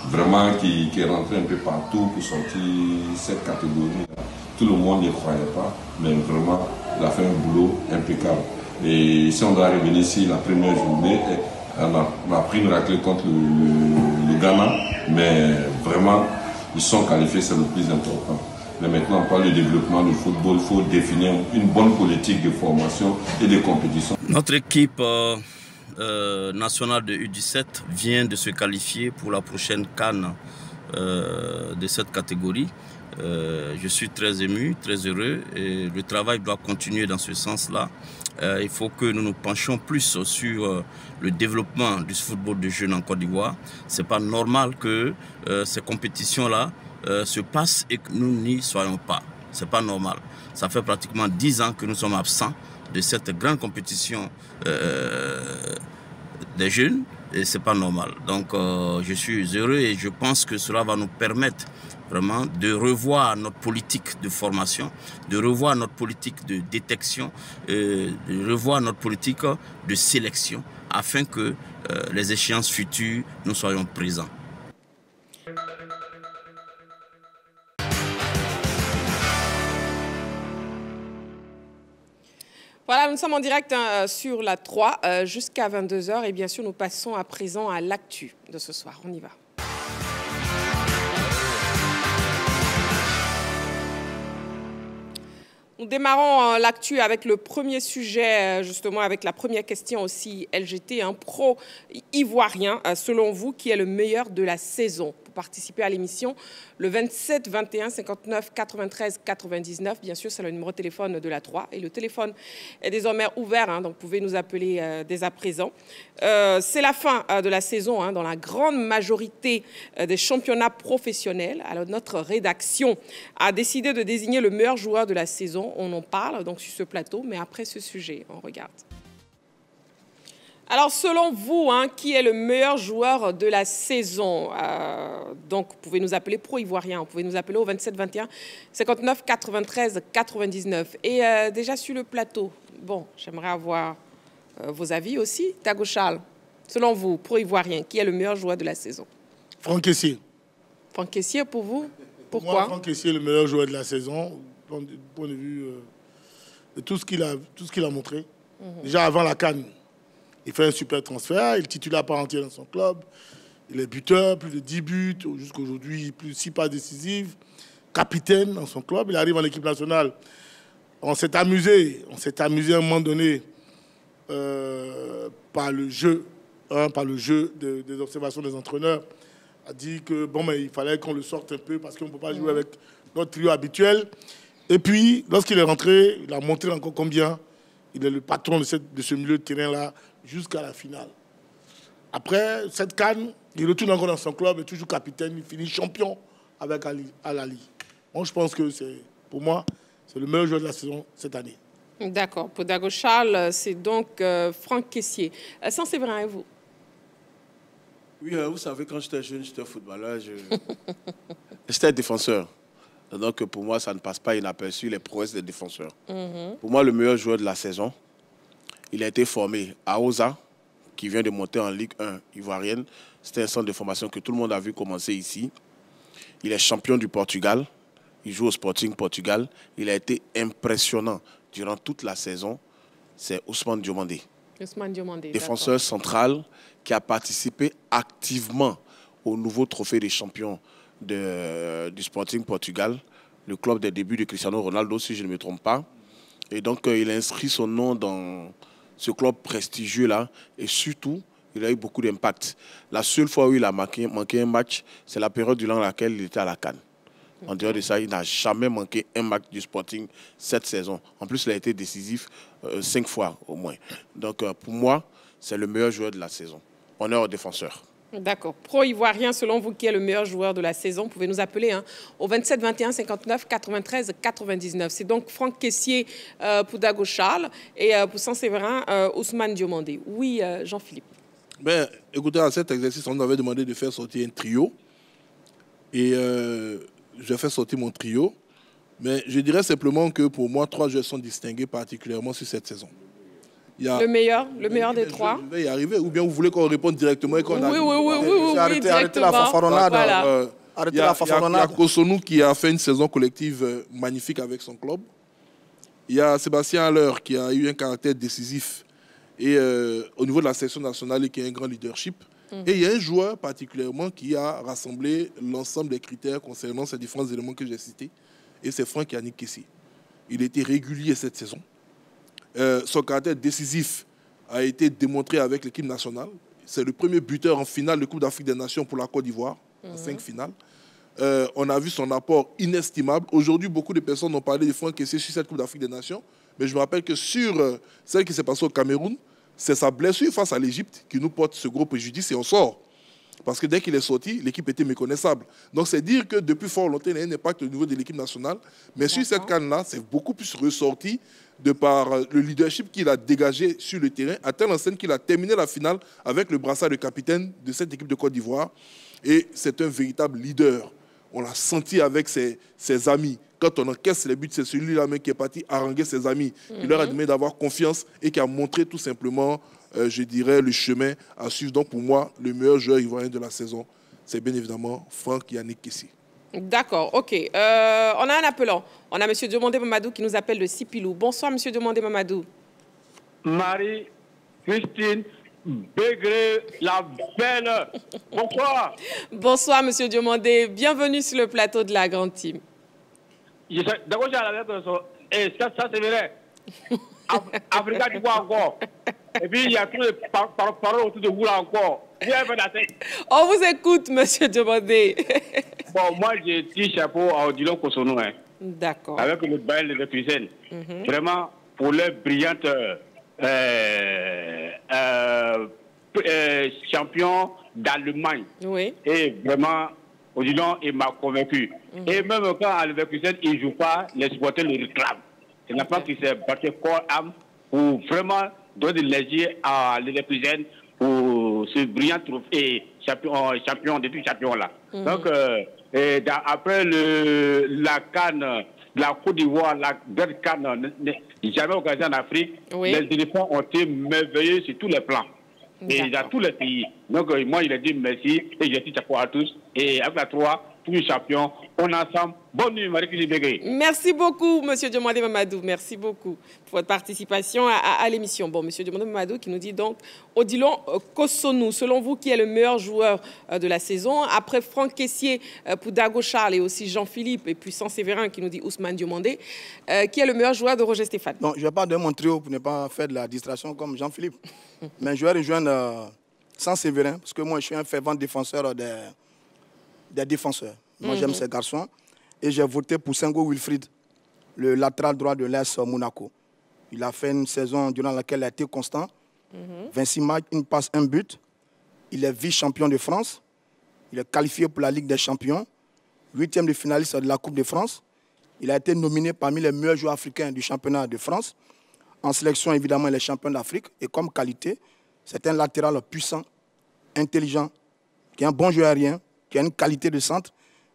vraiment qui est rentré un peu partout pour sortir cette catégorie. Tout le monde n'y croyait pas, mais vraiment, il a fait un boulot impeccable. Et si on doit revenir ici, la première journée, on a pris une raclée contre le Ghana, mais vraiment, ils sont qualifiés, c'est le plus important. Mais maintenant, on parle de développement du football, il faut définir une bonne politique de formation et de compétition. Notre équipe nationale de U17 vient de se qualifier pour la prochaine CAN de cette catégorie. Je suis très ému, très heureux et le travail doit continuer dans ce sens-là. Il faut que nous nous penchions plus sur le développement du football de jeunes en Côte d'Ivoire. Ce n'est pas normal que ces compétitions-là se passent et que nous n'y soyons pas. Ce n'est pas normal. Ça fait pratiquement 10 ans que nous sommes absents de cette grande compétition des jeunes et ce n'est pas normal. Donc je suis heureux et je pense que cela va nous permettre vraiment de revoir notre politique de formation, de revoir notre politique de détection, de revoir notre politique de sélection afin que les échéances futures, nous soyons présents. Voilà, nous sommes en direct sur la 3 jusqu'à 22 h et bien sûr nous passons à présent à l'actu de ce soir. On y va. Nous démarrons l'actu avec le premier sujet, justement avec la première question aussi LGT, un pro ivoirien, selon vous, qui est le meilleur de la saison. Pour participer à l'émission, le 27 21 59 93 99, bien sûr, c'est le numéro de téléphone de la 3. Et le téléphone est désormais ouvert, donc vous pouvez nous appeler dès à présent. C'est la fin de la saison dans la grande majorité des championnats professionnels. Alors notre rédaction a décidé de désigner le meilleur joueur de la saison. On en parle donc sur ce plateau, mais après ce sujet, on regarde. Alors, selon vous, qui est le meilleur joueur de la saison? Donc, vous pouvez nous appeler pro-ivoirien. Vous pouvez nous appeler au 27 21 59 93 99. Et déjà sur le plateau, bon, j'aimerais avoir vos avis aussi. Dago Charles, selon vous, pro-ivoirien, qui est le meilleur joueur de la saison? Franck Kessié. Franck Kessié, pour vous? Pourquoi? Moi, Franck Kessié est le meilleur joueur de la saison, du point de vue de tout ce qu'il a montré. Déjà avant la CAN. Il fait un super transfert, il titule à part entière dans son club. Il est buteur, plus de 10 buts, jusqu'à aujourd'hui, plus de 6 passes décisives. Capitaine dans son club, il arrive en équipe nationale. On s'est amusé à un moment donné par le jeu des observations des entraîneurs. A dit que il fallait qu'on le sorte un peu parce qu'on ne peut pas jouer avec notre trio habituel. Et puis, lorsqu'il est rentré, il a montré encore combien il est le patron de ce milieu de terrain-là jusqu'à la finale. Après cette CAN, il retourne encore dans son club, est toujours capitaine, il finit champion avec Al-Ahly. Moi, je pense que pour moi, c'est le meilleur joueur de la saison cette année. D'accord. Pour Dago Charles, c'est donc Franck Kessié. Saint-Séverin, et vous? Oui, vous savez, quand j'étais jeune, j'étais footballeur, j'étais défenseur. Donc pour moi, ça ne passe pas inaperçu les prouesses des défenseurs. Pour moi, le meilleur joueur de la saison, il a été formé à Osa, qui vient de monter en Ligue 1 ivoirienne. C'était un centre de formation que tout le monde a vu commencer ici. Il est champion du Portugal. Il joue au Sporting Portugal. Il a été impressionnant durant toute la saison. C'est Ousmane Diomandé. Ousmane Diomandé, défenseur central qui a participé activement au nouveau trophée des champions du Sporting Portugal, le club des débuts de Cristiano Ronaldo, si je ne me trompe pas. Et donc, il a inscrit son nom dans ce club prestigieux-là. Et surtout, il a eu beaucoup d'impact. La seule fois où il a manqué un match, c'est la période durant laquelle il était à la CAN. En dehors de ça, il n'a jamais manqué un match du Sporting cette saison. En plus, il a été décisif 5 fois au moins. Donc, pour moi, c'est le meilleur joueur de la saison. Honneur aux défenseurs. D'accord. Pro-ivoirien, selon vous, qui est le meilleur joueur de la saison, vous pouvez nous appeler au 27 21 59 93 99. C'est donc Franck Kessié pour Dago Charles et pour Saint-Séverin, Ousmane Diomandé. Oui, Jean-Philippe. Écoutez, à cet exercice, on nous avait demandé de faire sortir un trio. Et j'ai fait sortir mon trio. Mais je dirais simplement que pour moi, 3 joueurs sont distingués particulièrement sur cette saison. Le meilleur des 3. Je vais y arriver. Ou bien vous voulez qu'on réponde directement et qu'on Oui, arrêtez la fanfaronnade. Voilà. Il y a Kosonou qui a fait une saison collective magnifique avec son club. Il y a Sébastien Haller qui a eu un caractère décisif et au niveau de la sélection nationale et qui a un grand leadership. Et il y a un joueur particulièrement qui a rassemblé l'ensemble des critères concernant ces différents éléments que j'ai cités. Et c'est Franck Yannick Kessié. Il était régulier cette saison. Son caractère décisif a été démontré avec l'équipe nationale. C'est le premier buteur en finale de Coupe d'Afrique des Nations pour la Côte d'Ivoire, en 5 finales. On a vu son apport inestimable. Aujourd'hui, beaucoup de personnes ont parlé de Franck Kessié sur cette Coupe d'Afrique des Nations. Mais je me rappelle que sur celle qui s'est passée au Cameroun, c'est sa blessure face à l'Égypte qui nous porte ce gros préjudice et on sort. Parce que dès qu'il est sorti, l'équipe était méconnaissable. Donc c'est dire que depuis fort longtemps, il y a un impact au niveau de l'équipe nationale. Mais sur cette canne-là, c'est beaucoup plus ressorti de par le leadership qu'il a dégagé sur le terrain, à telle enseigne qu'il a terminé la finale avec le brassard de capitaine de cette équipe de Côte d'Ivoire. Et c'est un véritable leader. On l'a senti avec ses amis. Quand on encaisse les buts, c'est celui-là même qui est parti haranguer ses amis. Il leur a demandé d'avoir confiance et qui a montré tout simplement, je dirais, le chemin à suivre. Donc pour moi, le meilleur joueur ivoirien de la saison, c'est bien évidemment Franck Yannick Kessié. D'accord, ok. On a un appelant. On a M. Diomandé Mamadou qui nous appelle de Sipilou. Bonsoir, M. Diomandé Mamadou. Marie-Christine Bégré, la belle. Bonsoir. Bonsoir, M. Diomandé. Bienvenue sur le plateau de la Grande Team. D'abord, j'ai la lettre. Et ça c'est vrai. Africa, tu vois encore. Et puis, il y a tous les paroles autour de vous là encore. On vous écoute, M. Diomandé. Bon, moi, j'ai dit chapeau à Odilon Kosonou. Hein. D'accord. Avec le bail de cuisine. Vraiment, pour leur brillante champion d'Allemagne. Oui. Et vraiment, Odilon, il m'a convaincu. Et même quand à Leverkusen, il ne joue pas, les supporters le réclament. C'est n'a pas qu'il s'est battu corps âme pour vraiment donner de l'énergie à Leverkusen pour ce brillant trophée champion de tous les champions là. Donc, après la CAN, la Côte d'Ivoire, la belle CAN, jamais organisée en Afrique, les éléphants ont été merveilleux sur tous les plans. Et dans tous les pays. Donc, moi, il a dit merci et j'ai dit chapeau à tous. Et avec la 3, tous les champions, on est ensemble. Bonne nuit, Marie-Christine Bégré. Merci beaucoup, M. Diomandé Mamadou. Merci beaucoup pour votre participation à l'émission. Bon, M. Diomandé Mamadou qui nous dit donc Odilon Kosonou, selon vous, qui est le meilleur joueur de la saison? Après Franck Kessié pour Dago Charles et aussi Jean-Philippe et puis Séverin qui nous dit Ousmane Diomandé, qui est le meilleur joueur de Roger Stéphane? Non, je ne vais pas donner mon trio pour ne pas faire de la distraction comme Jean-Philippe. Mais je vais rejoindre Séverin parce que moi, je suis un fervent défenseur des défenseurs. Moi, j'aime ces garçons. Et j'ai voté pour Sengo Wilfried, le latéral droit de l'AS Monaco. Il a fait une saison durant laquelle il a été constant. 26 matchs, une passe, un but. Il est vice-champion de France. Il est qualifié pour la Ligue des Champions. 8e de finaliste de la Coupe de France. Il a été nominé parmi les meilleurs joueurs africains du championnat de France. En sélection, évidemment, il est champion d'Afrique. Et comme qualité, c'est un latéral puissant, intelligent, qui est un bon joueur aérien, qui a une qualité de centre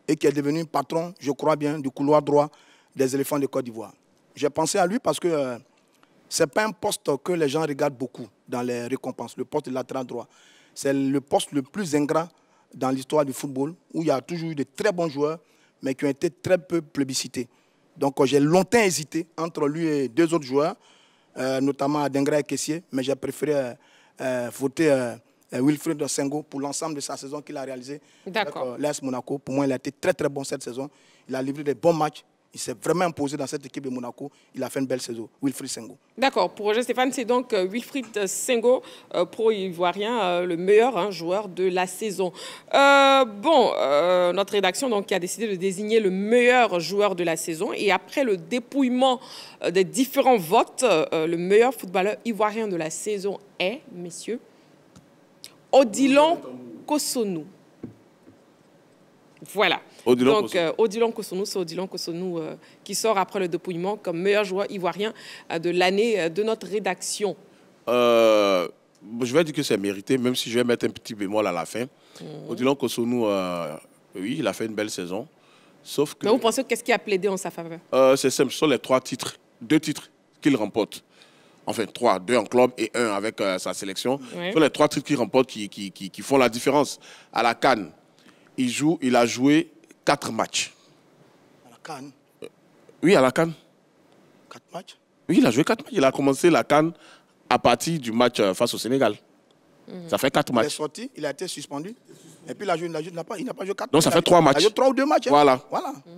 et qui est devenu patron, je crois bien, du couloir droit des éléphants de Côte d'Ivoire. J'ai pensé à lui parce que ce n'est pas un poste que les gens regardent beaucoup dans les récompenses, le poste de latéral droit. C'est le poste le plus ingrat dans l'histoire du football, où il y a toujours eu de très bons joueurs, mais qui ont été très peu plébiscités. Donc j'ai longtemps hésité entre lui et deux autres joueurs, notamment Adengra et Kessié, mais j'ai préféré voter Wilfried Sengo pour l'ensemble de sa saison qu'il a réalisée avec l'AS Monaco. Pour moi, il a été très très bon cette saison. Il a livré des bons matchs. Il s'est vraiment imposé dans cette équipe de Monaco. Il a fait une belle saison. Wilfried Sengo. D'accord. Pour Roger Stéphane, c'est donc Wilfried Sengo, pro-ivoirien, le meilleur joueur de la saison. Notre rédaction donc, a décidé de désigner le meilleur joueur de la saison. Et après le dépouillement des différents votes, le meilleur footballeur ivoirien de la saison est, messieurs, Odilon Kosonou. Voilà. Odilon Kosonou, c'est Odilon Kosonou qui sort après le dépouillement comme meilleur joueur ivoirien de l'année de notre rédaction. Je vais dire que c'est mérité, même si je vais mettre un petit bémol à la fin. Odilon Kosonou, oui, il a fait une belle saison. Sauf que... Mais vous pensez qu'est-ce qui a plaidé en sa faveur? C'est simple, ce sont les 2 titres qu'il remporte. Enfin, 3, 2 en club et 1 avec sa sélection. Ce sont les 3 titres qu'il remporte qui font la différence. À la CAN, il a joué 4 matchs. À la CAN? Oui, à la CAN. 4 matchs? Oui, il a joué 4 matchs. Il a commencé la CAN à partir du match face au Sénégal. Ça fait 4 matchs. Il est sorti, il a été suspendu. Et puis il n'a pas joué 4 matchs. Donc ça fait 3 matchs. Il a joué 3 ou 2 matchs. Voilà.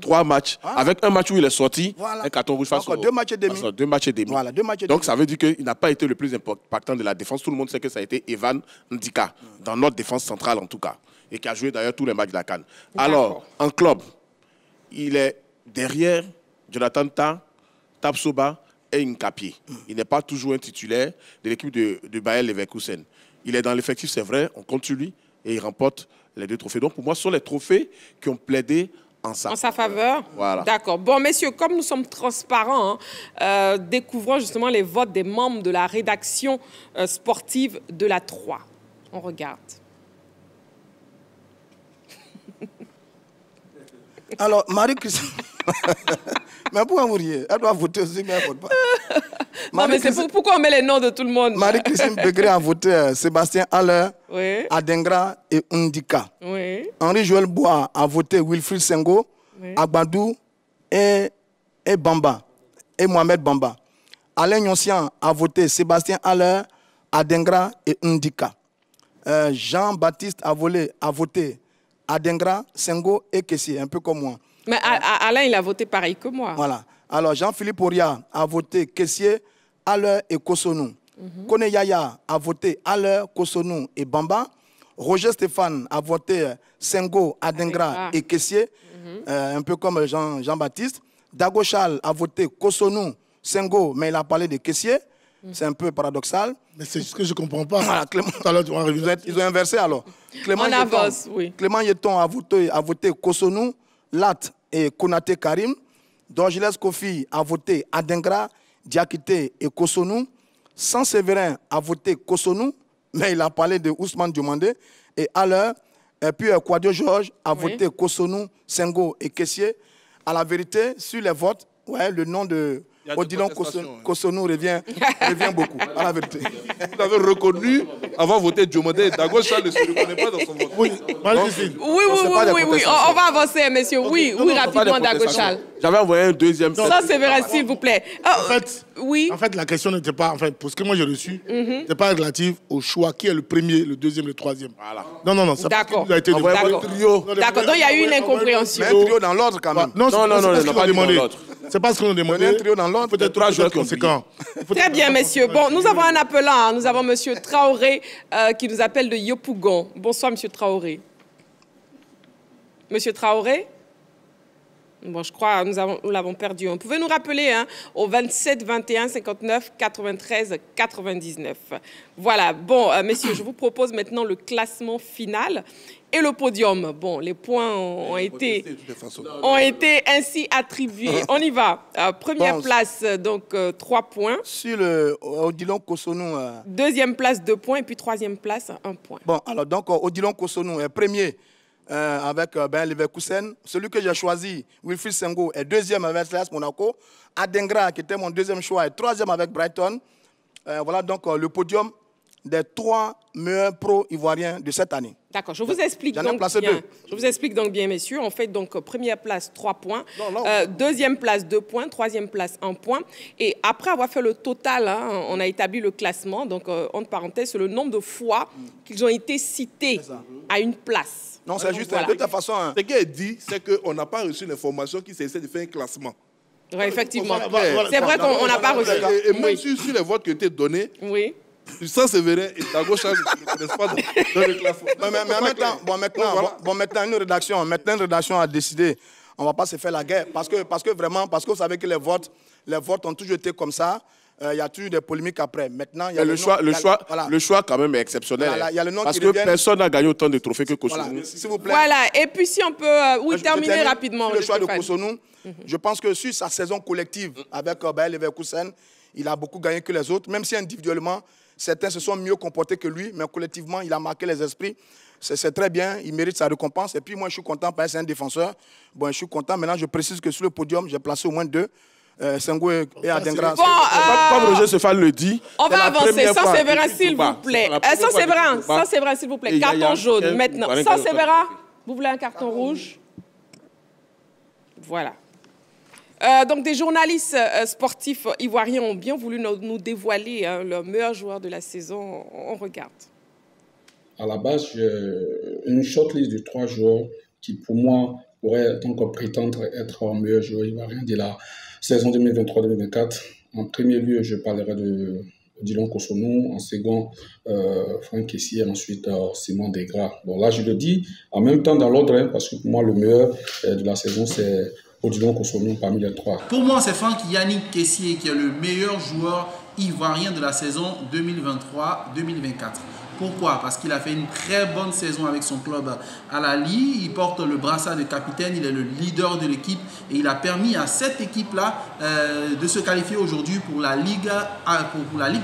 3 matchs. Avec un match où il est sorti, un carton rouge face au... 2 matchs et demi. 2 matchs et demi. Voilà, 2 matchs et Donc demi. ça veut dire qu'il n'a pas été le plus impactant de la défense. Tout le monde sait que ça a été Evan Ndika, dans notre défense centrale en tout cas, et qui a joué d'ailleurs tous les matchs de la CAN. Alors, en club, il est derrière Jonathan Tah, Tapsoba et Nkapié. Il n'est pas toujours un titulaire de l'équipe de Bayer Leverkusen. Il est dans l'effectif, c'est vrai, on compte sur lui et il remporte les 2 trophées. Donc pour moi, ce sont les trophées qui ont plaidé en sa faveur. Voilà. D'accord. Bon, messieurs, comme nous sommes transparents, découvrons justement les votes des membres de la rédaction sportive de la 3. On regarde. Alors, Marie-Christine... Mais pourquoi vous riez? Elle doit voter aussi, mais elle ne vote pas. Non, mais c'est pourquoi on met les noms de tout le monde. Marie-Christine Begré a voté Sébastien Haller, oui. Adengra et Undika. Oui. Henri-Joël Bois a voté Wilfried Sengo, oui. Agbadou et Bamba, et Mohamed Bamba. Alain Yoncian a voté Sébastien Haller, Adengra et Undika. Jean-Baptiste a voté Adengra, Sengo et Kessie, un peu comme moi. Mais Alain, il a voté pareil que moi. Voilà. Alors, Jean-Philippe Oria a voté Kessier, Haller et Kosonou. Kone Yaya a voté Haller, Kosonou et Bamba. Roger Stéphane a voté Sengo, Adengra et Kessier, un peu comme Jean-Baptiste. Dago Charles a voté Kosonou, Sengo, mais il a parlé de Kessier. C'est un peu paradoxal. Mais c'est ce que je ne comprends pas. Voilà, ils ont inversé alors. Clément Yeton a voté Kosonou, Lat et Konaté Karim. Dorgiles Kofi a voté Adengra, Diakité et Kosonou. Saint-Séverin a voté Kosonou, mais il a parlé de Ousmane Diomandé et Haller. Et puis Kouadio Georges a voté Kosonou, Sengo et Kessier. À la vérité, sur les votes, ouais, le nom de Odilon Kosonou revient beaucoup, à la vérité. Vous avez reconnu, avant de voter Diomandé, Dago Charles ne se reconnaît pas dans son vote. Oui, on va avancer, messieurs. Oui, rapidement, Dago Charles. J'avais envoyé un deuxième. Ça, c'est vrai, s'il vous plaît. En fait, la question n'était pas, pour ce que moi j'ai reçu, n'était pas relative au choix qui est le premier, le deuxième, le troisième. Voilà. Non, ça d'accord. a été D'accord, donc il y a eu une incompréhension. Mais un trio dans l'ordre quand même. Non, pas demandé. C'est pas ce qu'on a demandé. Un trio dans l'ordre, peut-être 3 jours conséquents. Très bien, messieurs. Bon, nous avons un appelant. Nous avons M. Traoré qui nous appelle de Yopougon. Bonsoir, M. Traoré. Monsieur Traoré? Bon, je crois que nous l'avons perdu. Vous pouvez nous rappeler au 27 21 59 93 99. Voilà. Bon, messieurs, je vous propose maintenant le classement final et le podium. Bon, les points ont été ainsi attribués. On y va. Première place, donc 3 points. Sur le Odilon Kosonou. Deuxième place, 2 points. Et puis troisième place, 1 point. Bon, alors donc Odilon Kosonou est premier. Avec Leverkusen. Celui que j'ai choisi, Wilfried Sengo, est deuxième avec l'AS Monaco. Adengra, qui était mon deuxième choix, est troisième avec Brighton. Voilà donc le podium des 3 meilleurs pros ivoiriens de cette année. D'accord, je vous explique donc bien. Je vous explique donc bien, messieurs. On fait donc première place, 3 points. Deuxième place, 2 points. Troisième place, 1 point. Et après avoir fait le total, on a établi le classement. Donc, entre parenthèses, c'est le nombre de fois qu'ils ont été cités à une place. Non, c'est juste de toute façon. Ce qui est dit, c'est qu'on n'a pas reçu l'information qui s'essaie de faire un classement. Oui, effectivement. C'est vrai qu'on n'a pas reçu. Et même sur les votes qui ont été donnés, Saint-Séverin et Dago Charles ne connaissent pas dans le classement. Mais maintenant, une rédaction a décidé. On ne va pas se faire la guerre. Parce que vous savez que les votes ont toujours été comme ça. Il y a toujours des polémiques après. Maintenant, il y a le choix quand même est exceptionnel. Parce que personne n'a gagné autant de trophées que Kosonou. S'il vous plaît. Voilà. Et puis si on peut terminer rapidement. Le choix de Kosonou, je pense que sur sa saison collective avec Bayer Leverkusen, il a beaucoup gagné que les autres. Même si individuellement, certains se sont mieux comportés que lui, mais collectivement, il a marqué les esprits. C'est très bien, il mérite sa récompense. Et puis moi, je suis content parce que c'est un défenseur. Bon, je suis content. Maintenant, je précise que sur le podium, j'ai placé au moins 2. Sengo et Adengra. Bon, comme Roger Stéphane le dit. On va avancer. Saint-Séverin, s'il vous plaît. Saint-Séverin, s'il vous plaît. Carton jaune maintenant. Saint-Séverin, vous voulez un carton rouge? Voilà. Donc, des journalistes sportifs ivoiriens ont bien voulu nous dévoiler leur meilleur joueur de la saison. On regarde. À la base, j'ai une shortlist de 3 joueurs qui, pour moi, pourraient donc prétendre être meilleur joueur ivoirien de la saison 2023-2024. En premier lieu, je parlerai de Odilon Kosonou. En second, Franck Kessier. Ensuite, Simon Degra. Bon, là, je le dis en même temps dans l'ordre, parce que pour moi, le meilleur de la saison, c'est Odilon Kosonou parmi les 3. Pour moi, c'est Franck Yannick Kessier qui est le meilleur joueur ivoirien de la saison 2023-2024. Pourquoi? Parce qu'il a fait une très bonne saison avec son club à la Ligue. Il porte le brassard de capitaine, il est le leader de l'équipe et il a permis à cette équipe-là de se qualifier aujourd'hui pour la Ligue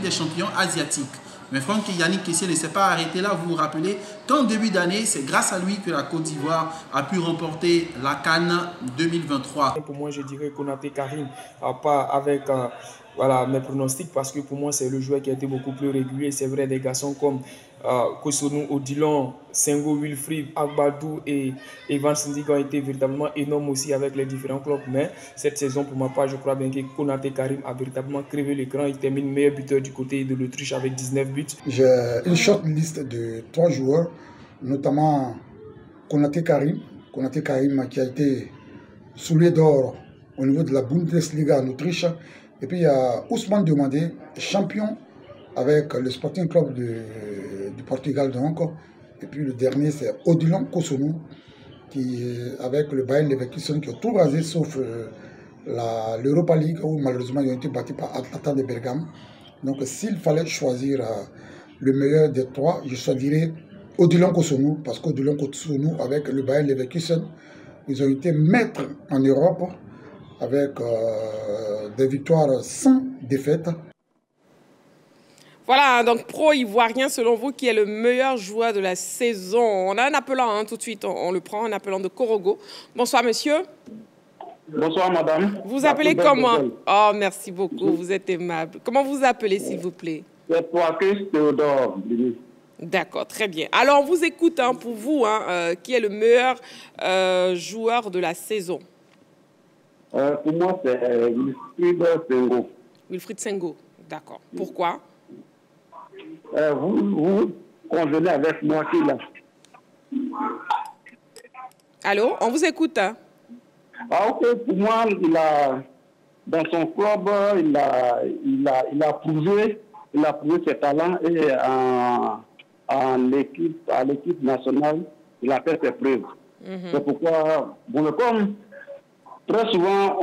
des champions asiatiques. Mais Franck Yannick Kessié ne s'est pas arrêté là. Vous vous rappelez qu'en début d'année, c'est grâce à lui que la Côte d'Ivoire a pu remporter la CAN 2023. Pour moi, je dirais Konaté Karim, pas avec voilà, mes pronostics, parce que pour moi, c'est le joueur qui a été beaucoup plus régulier. C'est vrai, des garçons comme Kosonou, Odilon, Sengo, Wilfried, Agbadou et Evan Sindig ont été véritablement énormes aussi avec les différents clubs. Mais cette saison, pour ma part, je crois bien que Konaté Karim a véritablement crevé l'écran. Il termine meilleur buteur du côté de l'Autriche avec 19 buts. J'ai une short liste de 3 joueurs, notamment Konaté Karim qui a été soulier d'or au niveau de la Bundesliga en Autriche. Et puis il y a Ousmane Diomandé, champion avec le Sporting Club du Portugal donc. Et puis le dernier c'est Odilon Kosonou qui avec le Bayer Leverkusen qui a tout rasé sauf l'Europa League où malheureusement ils ont été battus par Atalanta de Bergame. Donc s'il fallait choisir le meilleur des 3, je choisirais Odilon Kosonou parce qu'Odilon Kosonou avec le Bayer Leverkusen, ils ont été maîtres en Europe avec des victoires sans défaite. Voilà, donc pro-ivoirien, selon vous, qui est le meilleur joueur de la saison? On a un appelant, hein, tout de suite, on le prend, un appelant de Korogo. Bonsoir, monsieur. Bonsoir, madame. Vous appelez comment? Oh, merci beaucoup, vous êtes aimable. Comment vous appelez, s'il vous plaît? C'est Poakus Théodore. D'accord, très bien. Alors, on vous écoute, hein, pour vous, hein, qui est le meilleur joueur de la saison? Pour moi, c'est Wilfried Sengo. Wilfried Sengo, d'accord. Pourquoi? Vous convenez avec moi qui là. Allô, on vous écoute. Hein? Ah, ok, pour moi, dans son club, il a prouvé ses talents et à l'équipe nationale, il a fait ses preuves. C'est pourquoi, bon, comme très souvent,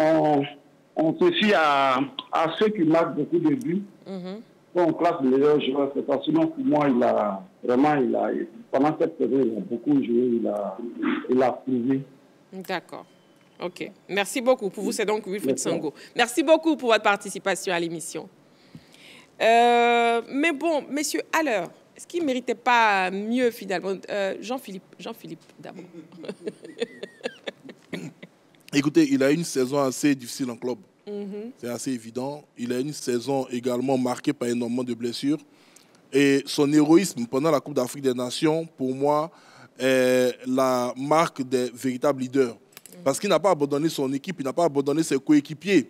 on se fie à ceux qui marquent beaucoup de buts. Quand on classe les meilleurs joueurs, c'est parce que sinon, pour moi, pendant cette période, il a beaucoup joué, il a prouvé. D'accord. OK. Merci beaucoup. Pour vous, c'est donc Wilfried Sengo. Merci beaucoup pour votre participation à l'émission. Mais bon, messieurs, à l'heure, est-ce qu'il ne méritait pas mieux, finalement? Jean-Philippe d'abord. Écoutez, il a une saison assez difficile en club. C'est assez évident. Il a une saison également marquée par énormément de blessures. Et son héroïsme pendant la Coupe d'Afrique des Nations, pour moi, est la marque des véritables leaders. Parce qu'il n'a pas abandonné son équipe, il n'a pas abandonné ses coéquipiers.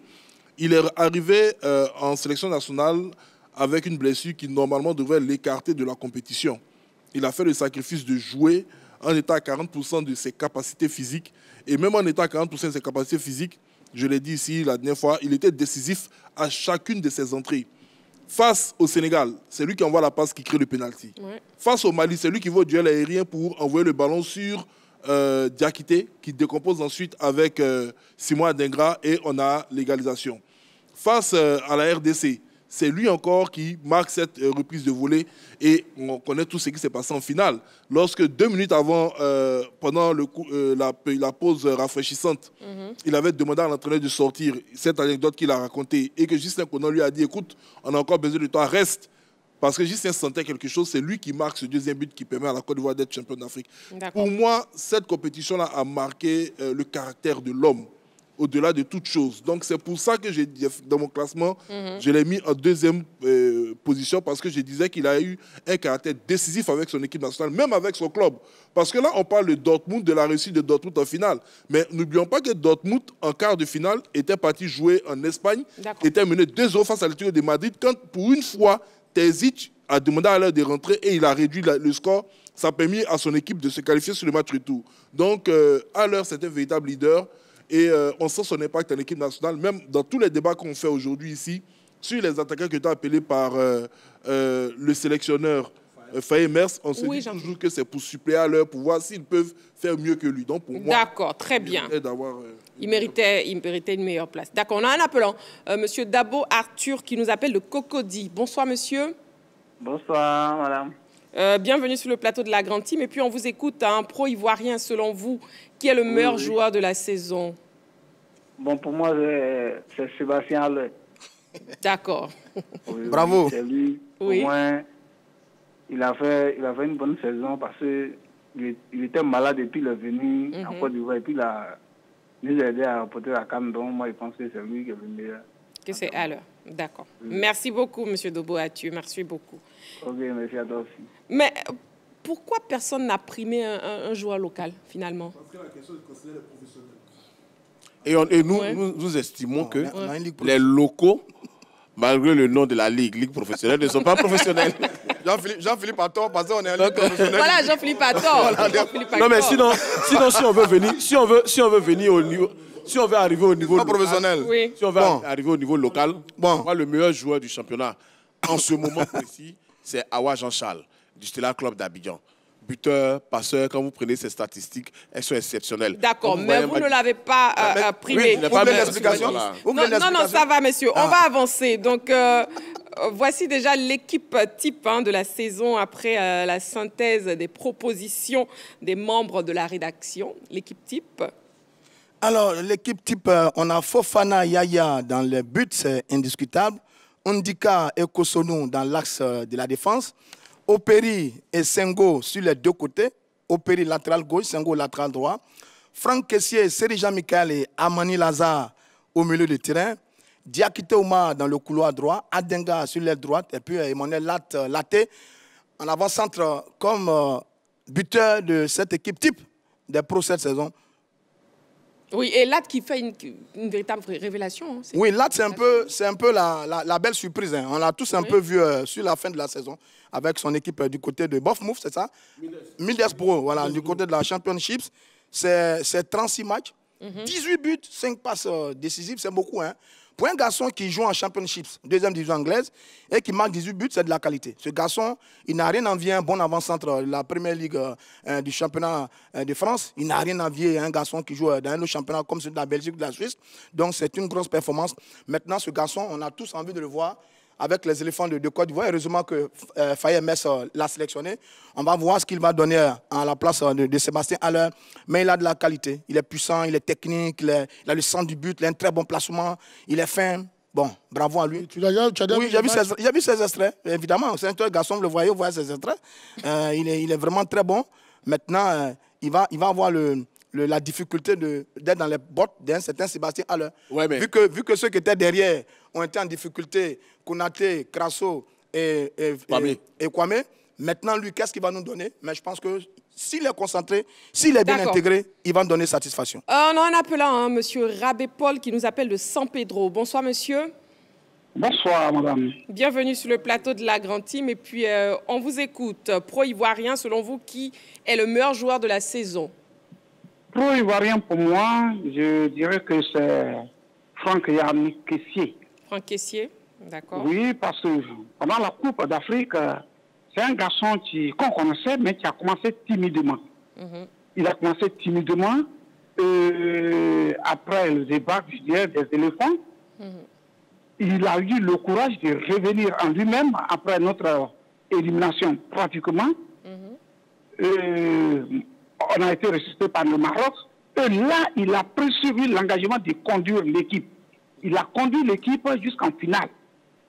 Il est arrivé en sélection nationale avec une blessure qui normalement devrait l'écarter de la compétition. Il a fait le sacrifice de jouer en étant à 40% de ses capacités physiques. Et même en étant à 40% de ses capacités physiques, je l'ai dit ici la dernière fois, il était décisif à chacune de ses entrées. Face au Sénégal, c'est lui qui envoie la passe qui crée le pénalty. Face au Mali, c'est lui qui va au duel aérien pour envoyer le ballon sur Diakité, qui décompose ensuite avec Simon Adingra et on a l'égalisation. Face à la RDC, c'est lui encore qui marque cette reprise de volée et on connaît tout ce qui s'est passé en finale. Lorsque 2 minutes avant, pendant la pause rafraîchissante, il avait demandé à l'entraîneur de sortir cette anecdote qu'il a racontée et que Justin Konan lui a dit « Écoute, on a encore besoin de toi, reste ». Parce que Justin sentait quelque chose, c'est lui qui marque ce deuxième but qui permet à la Côte d'Ivoire d'être champion d'Afrique. Pour moi, cette compétition-là a marqué le caractère de l'homme, au-delà de toute chose. Donc c'est pour ça que dans mon classement, je l'ai mis en deuxième position, parce que je disais qu'il a eu un caractère décisif avec son équipe nationale, même avec son club. Parce que là, on parle de Dortmund, de la réussite de Dortmund en finale. Mais n'oublions pas que Dortmund, en quart de finale, était parti jouer en Espagne, était mené 2-0 face à l'Atlético de Madrid, quand pour une fois, Terzic a demandé à l'heure de rentrer et il a réduit le score. Ça a permis à son équipe de se qualifier sur le match retour. Donc, à l'heure, c'est un véritable leader. Et on sent son impact en équipe nationale, même dans tous les débats qu'on fait aujourd'hui ici, sur les attaquants qui étaient appelés par le sélectionneur Faye Mers, on se dit toujours que c'est pour suppléer à l'heure, pour voir s'ils peuvent faire mieux que lui. Donc, pour moi, d'accord, très bien. Il méritait une meilleure place. D'accord, on a un appelant. Monsieur Dabo Arthur qui nous appelle de Cocody. Bonsoir, monsieur. Bonsoir, madame. Bienvenue sur le plateau de la Grande Team. Et puis, on vous écoute, un pro ivoirien, selon vous, qui est le meilleur joueur de la saison? Bon, pour moi, c'est Sébastien Haller. D'accord. Bravo. C'est lui. Oui. Au moins, il a fait une bonne saison parce qu'il était malade et puis il est venu en Côte d'Ivoire et puis il a nous aidé à remporter la CAN. Donc, moi, je pense que c'est lui qui est le meilleur. Que c'est Haller. D'accord. Merci beaucoup, M. Doboatieu. Merci beaucoup. Ok, merci à toi aussi. Mais pourquoi personne n'a primé un joueur local, finalement? Parce que la question est considérée professionnelle. Et nous estimons que les locaux, malgré le nom de la ligue professionnelle, ne sont pas professionnels. Jean-Philippe a tort parce qu'on est un ligue professionnel. Voilà, Jean-Philippe a tort. Non, mais sinon, si on veut venir, si on veut venir au niveau, si on veut arriver au niveau professionnel, si on veut arriver au niveau local, moi, le meilleur joueur du championnat en ce moment précis, c'est Awa Jean-Charles du Stella Club d'Abidjan. Buteur, passeur, quand vous prenez ces statistiques, elles sont exceptionnelles. D'accord, mais vous ne l'avez pas primé. Vous voulez l'explication? Non, ça va, messieurs. On va avancer. Donc, voici déjà l'équipe type de la saison après la synthèse des propositions des membres de la rédaction. L'équipe type. Alors, l'équipe type, on a Fofana Yaya dans les buts, c'est indiscutable. Ondika et Kosonou dans l'axe de la défense. Operi et Sengo sur les deux côtés. Operi latéral gauche, Sengo latéral droit. Franck Kessier, Serija Michael et Amani Lazare au milieu de terrain. Diakite Oumar dans le couloir droit. Adenga sur l'aile droite. Et puis Emmanuel Laté en avant-centre comme buteur de cette équipe type des pros cette saison. Oui, et Lat qui fait une véritable révélation. Oui, Lat, c'est un peu la belle surprise. On l'a tous un peu vu sur la fin de la saison avec son équipe du côté de Bournemouth, c'est ça? Mildes Pro, voilà, du côté de la Championship. C'est 36 matchs, 18 buts, 5 passes décisives, c'est beaucoup. Hein. Pour un garçon qui joue en Championship, deuxième division anglaise, et qui marque 18 buts, c'est de la qualité. Ce garçon, il n'a rien envié un bon avant-centre de la Première Ligue du championnat de France. Il n'a rien envié un garçon qui joue dans un autre championnat comme celui de la Belgique ou de la Suisse. Donc, c'est une grosse performance. Maintenant, ce garçon, on a tous envie de le voir avec les éléphants de Côte d'Ivoire. Heureusement que Faye Mess l'a sélectionné. On va voir ce qu'il va donner à la place de Sébastien Haller. Mais il a de la qualité. Il est puissant, il est technique, il a le sens du but, il a un très bon placement, il est fin. Bon, bravo à lui. Oui, j'ai vu ses extraits, évidemment. C'est un garçon, vous le voyez, vous voyez ses extraits. Il est vraiment très bon. Maintenant, il va avoir la difficulté d'être dans les bottes d'un certain Sébastien Haller. Ouais, mais... vu que ceux qui étaient derrière ont été en difficulté, Konaté, Crasso et Kwame, maintenant, lui, qu'est-ce qu'il va nous donner? Mais je pense que s'il est concentré, s'il est bien intégré, il va nous donner satisfaction. On a un appelant, monsieur Rabé Paul, qui nous appelle de San Pedro. Bonsoir, monsieur. Bonsoir, madame. Bienvenue sur le plateau de la Grande Team. Et puis, on vous écoute. Pro-ivoirien, selon vous, qui est le meilleur joueur de la saison? Pro-ivoirien, pour moi, je dirais que c'est Franck Yannick Kessier. Franck Kessier, d'accord. Oui, parce que pendant la Coupe d'Afrique, c'est un garçon qu'on connaissait, mais qui a commencé timidement. Il a commencé timidement. Après le débat, je dirais, des éléphants, il a eu le courage de revenir en lui-même après notre élimination pratiquement. On a été ressuscité par le Maroc. Et là, il a poursuivi l'engagement de conduire l'équipe. Il a conduit l'équipe jusqu'en finale.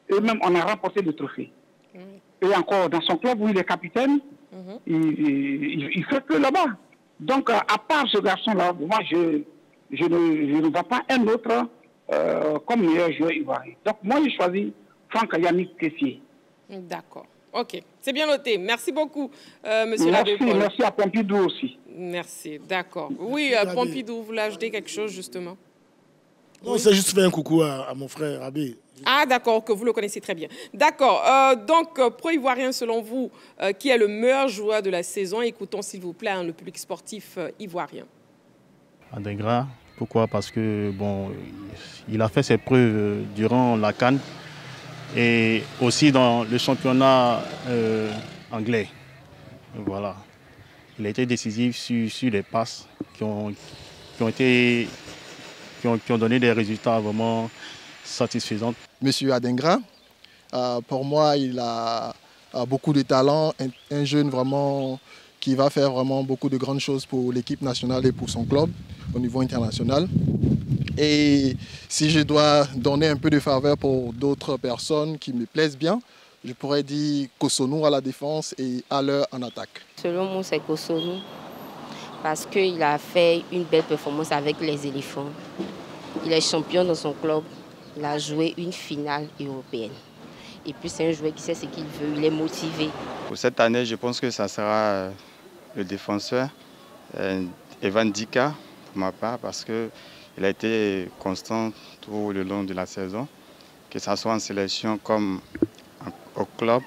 Et même, on a remporté le trophée. Et encore, dans son club où il est capitaine, il fait que là-bas. Donc, à part ce garçon-là, moi, je ne vois pas un autre comme meilleur joueur ivoirien. Donc, moi, j'ai choisi Franck Yannick Kessier. D'accord. OK. C'est bien noté. Merci beaucoup, monsieur Rabé Paul. Merci à Pompidou aussi. Merci. D'accord. Oui, Pompidou, vous voulez ajouter quelque chose, justement? Non, c'est juste faire un coucou à mon frère Rabé. Ah, d'accord, que vous le connaissez très bien. D'accord. Donc, pro-ivoirien, selon vous, qui est le meilleur joueur de la saison? Écoutons, s'il vous plaît, le public sportif ivoirien. Adengra. Pourquoi? Parce que, bon, il a fait ses preuves durant la CAN et aussi dans le championnat anglais. Voilà. Il a été décisif sur les passes qui ont donné des résultats vraiment satisfaisants. Monsieur Adengra, pour moi, il a a beaucoup de talent, un jeune vraiment qui va faire vraiment beaucoup de grandes choses pour l'équipe nationale et pour son club au niveau international. Et si je dois donner un peu de faveur pour d'autres personnes qui me plaisent bien, je pourrais dire Cossonu à la défense et Haller en attaque. Selon moi, c'est Cossonu parce qu'il a fait une belle performance avec les éléphants. Il est champion dans son club. Il a joué une finale européenne. Et puis c'est un joueur qui sait ce qu'il veut, il est motivé. Pour cette année, je pense que ça sera le défenseur Evan Dika, pour ma part, parce qu'il a été constant tout le long de la saison. Que ce soit en sélection comme au club,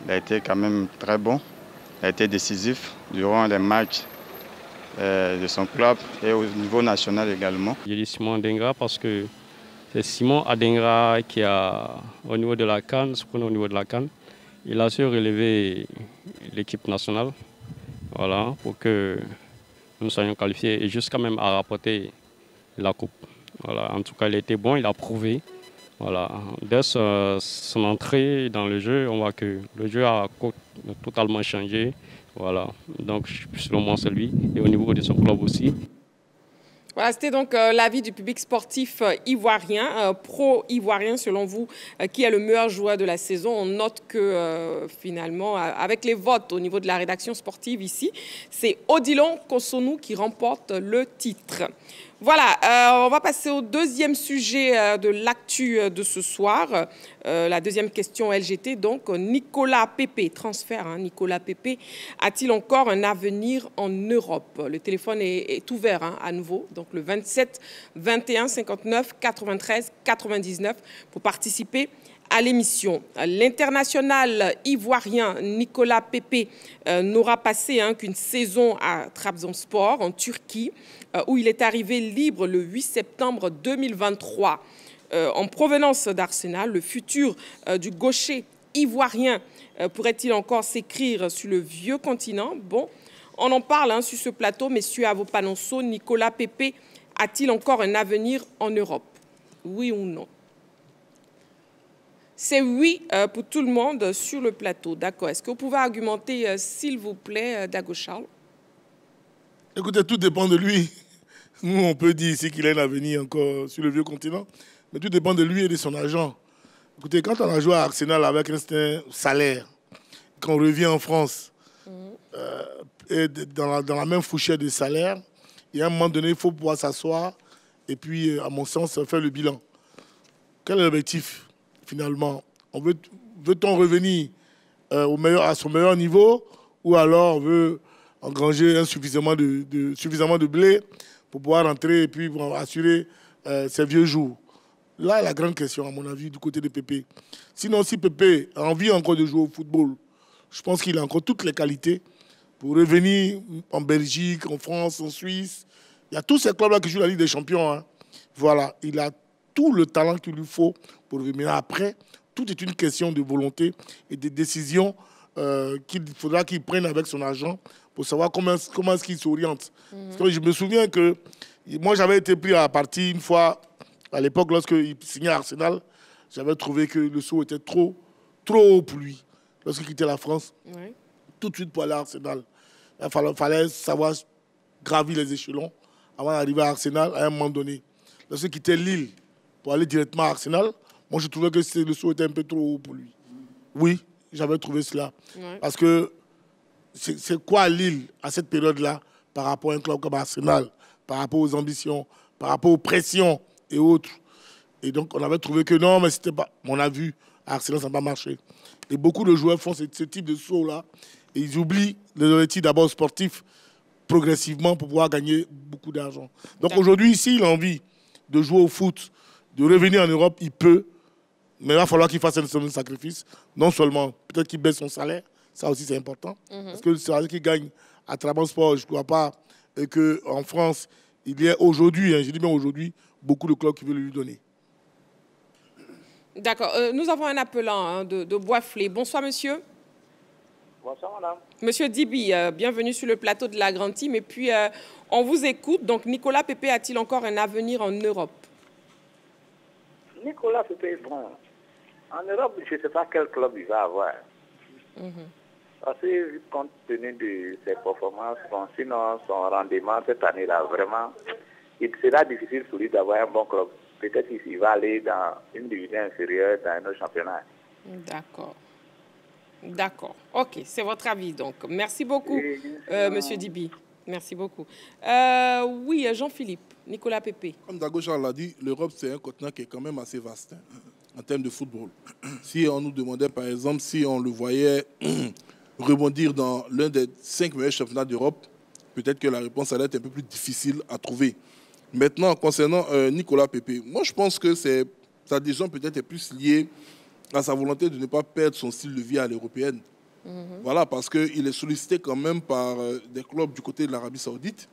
il a été quand même très bon. Il a été décisif durant les matchs de son club et au niveau national également. Je dis Simon Adengra parce que c'est Simon Adengra qui a, au niveau de la CAN, il a su relever l'équipe nationale, voilà, pour que nous soyons qualifiés et jusqu'à même à rapporter la coupe. Voilà, en tout cas, il a été bon, il a prouvé. Voilà. Dès son entrée dans le jeu, on voit que le jeu a totalement changé. Voilà. Donc, selon moi, c'est lui. Et au niveau de son club aussi. Voilà, c'était donc l'avis du public sportif ivoirien, pro-ivoirien selon vous, qui est le meilleur joueur de la saison. On note que finalement, avec les votes au niveau de la rédaction sportive ici, c'est Odilon Cossonu qui remporte le titre. Voilà, on va passer au deuxième sujet de l'actu de ce soir. La deuxième question LGT, donc Nicolas Pepe, transfert, hein, Nicolas Pepe, a-t-il encore un avenir en Europe? Le téléphone est ouvert hein, à nouveau, donc le 27 21 59 93 99 pour participer à l'émission. L'international ivoirien Nicolas Pepe n'aura passé qu'une saison à Trabzonspor en Turquie, où il est arrivé libre le 8 septembre 2023. En provenance d'Arsenal, le futur du gaucher ivoirien pourrait-il encore s'écrire sur le vieux continent? Bon, on en parle sur ce plateau, messieurs Avopanonso. Nicolas Pepe a-t-il encore un avenir en Europe? Oui ou non? C'est oui pour tout le monde sur le plateau. D'accord. Est-ce que vous pouvez argumenter, s'il vous plaît, Dago Charles? Écoutez, tout dépend de lui. Nous, on peut dire ici qu'il a un avenir encore sur le vieux continent, mais tout dépend de lui et de son agent. Écoutez, quand on a joué à Arsenal avec un certain salaire, quand on revient en France, et dans la même fourchette de salaire, et à un moment donné, il faut pouvoir s'asseoir et puis, à mon sens, faire le bilan. Quel est l'objectif, finalement? Veut-on revenir à son meilleur niveau, ou alors on veut engranger suffisamment de blé pour pouvoir rentrer et puis pour assurer ses vieux jours? Là, la grande question, à mon avis, du côté de Pépé. Sinon, si Pépé a envie encore de jouer au football, je pense qu'il a encore toutes les qualités pour revenir en Belgique, en France, en Suisse. Il y a tous ces clubs-là qui jouent la Ligue des Champions. Hein. Voilà, il a tout le talent qu'il lui faut pour revenir. Après, tout est une question de volonté et de décision qu'il faudra qu'il prenne avec son agent pour savoir comment est-ce qu'il s'oriente. Parce que je me souviens que moi, j'avais été pris à partie une fois, à l'époque, lorsqu'il signait à Arsenal, j'avais trouvé que le saut était trop haut pour lui. Lorsqu'il quittait la France, tout de suite pour aller à Arsenal. Il fallait savoir gravir les échelons avant d'arriver à Arsenal à un moment donné. Lorsqu'il quittait Lille pour aller directement à Arsenal, moi, je trouvais que le saut était un peu trop haut pour lui. Oui, j'avais trouvé cela. Parce que c'est quoi Lille à cette période-là par rapport à un club comme Arsenal, par rapport aux ambitions, par rapport aux pressions et autres. Et donc, on avait trouvé que non, mais c'était pas... On a vu, à Arsenal, ça n'a pas marché. Et beaucoup de joueurs font ce type de saut-là. Et ils oublient les objectifs d'abord sportifs progressivement pour pouvoir gagner beaucoup d'argent. Donc aujourd'hui, s'il a envie de jouer au foot, de revenir en Europe, il peut. Mais il va falloir qu'il fasse un certain sacrifice. Non seulement, peut-être qu'il baisse son salaire, ça aussi c'est important. Parce que le salaire qu'il gagne à Trabzonspor, je ne crois pas qu'en France, il y a aujourd'hui, je dis bien aujourd'hui, beaucoup de clubs qui veulent lui donner. D'accord. Nous avons un appelant de Boisflé. Bonsoir, monsieur. Bonsoir, madame. Monsieur Dibi, bienvenue sur le plateau de la Grande Team. Et puis, on vous écoute. Donc, Nicolas Pepe a-t-il encore un avenir en Europe? Nicolas Pepe, bon, en Europe, je ne sais pas quel club il va avoir. Parce que compte tenu de ses performances, sinon son rendement cette année-là, vraiment, il sera difficile pour lui d'avoir un bon club. Peut-être qu'il va aller dans une division inférieure dans un autre championnat. D'accord. D'accord. OK, c'est votre avis donc. Merci beaucoup, Monsieur Dibi. Merci beaucoup. Oui, Jean-Philippe, Nicolas Pépé. Comme Dago Charles l'a dit, l'Europe, c'est un continent qui est quand même assez vaste en termes de football. Si on nous demandait, par exemple, si on le voyait rebondir dans l'un des 5 meilleurs championnats d'Europe, peut-être que la réponse allait être un peu plus difficile à trouver. Maintenant, concernant Nicolas Pépé, moi je pense que sa décision peut-être est plus liée à sa volonté de ne pas perdre son style de vie à l'européenne. Voilà, parce qu'il est sollicité quand même par des clubs du côté de l'Arabie Saoudite.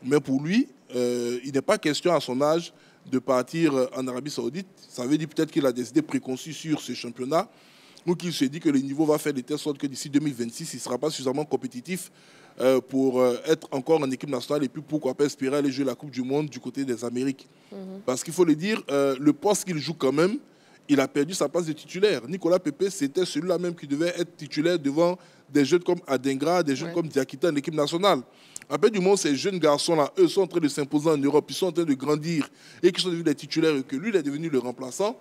Mais pour lui, il n'est pas question à son âge de partir en Arabie Saoudite. Ça veut dire peut-être qu'il a des idées préconçues sur ce championnat ou qu'il se dit que le niveau va faire de telle sorte que d'ici 2026, il ne sera pas suffisamment compétitif pour être encore en équipe nationale et puis pourquoi pas espérer aller jouer la Coupe du Monde du côté des Amériques. Parce qu'il faut le dire, le poste qu'il joue quand même, il a perdu sa place de titulaire. Nicolas Pépé, c'était celui-là même qui devait être titulaire devant des jeunes comme Adingra, des jeunes comme Diakité en équipe nationale. Après du moment, ces jeunes garçons-là, eux, sont en train de s'imposer en Europe, ils sont en train de grandir et qui sont devenus des titulaires et que lui, il est devenu le remplaçant.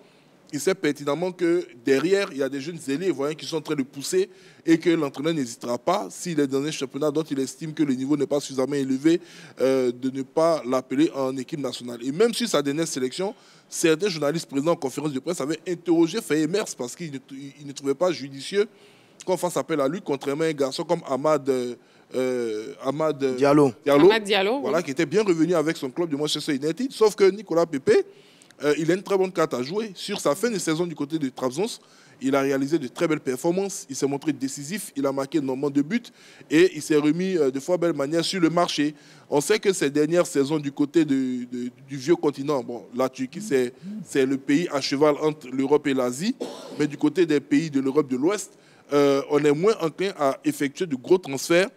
Il sait pertinemment que derrière, il y a des jeunes zélés voyants qui sont en train de pousser et que l'entraîneur n'hésitera pas, s'il est dans un championnat dont il estime que le niveau n'est pas suffisamment élevé, de ne pas l'appeler en équipe nationale. Et même sur sa dernière sélection, certains journalistes présents en conférence de presse avaient interrogé Faye Mers parce qu'ils ne trouvaient pas judicieux qu'on fasse appel à lui, contrairement à un garçon comme Amad Diallo, voilà, qui était bien revenu avec son club de Manchester United. Sauf que Nicolas Pépé, il a une très bonne carte à jouer. Sur sa fin de saison du côté de Trabzons, il a réalisé de très belles performances. Il s'est montré décisif, il a marqué énormément de buts et il s'est remis de fort belle manière sur le marché. On sait que ces dernières saisons du côté du vieux continent, bon, la Turquie, c'est le pays à cheval entre l'Europe et l'Asie, mais du côté des pays de l'Europe de l'Ouest, on est moins enclin à effectuer de gros transferts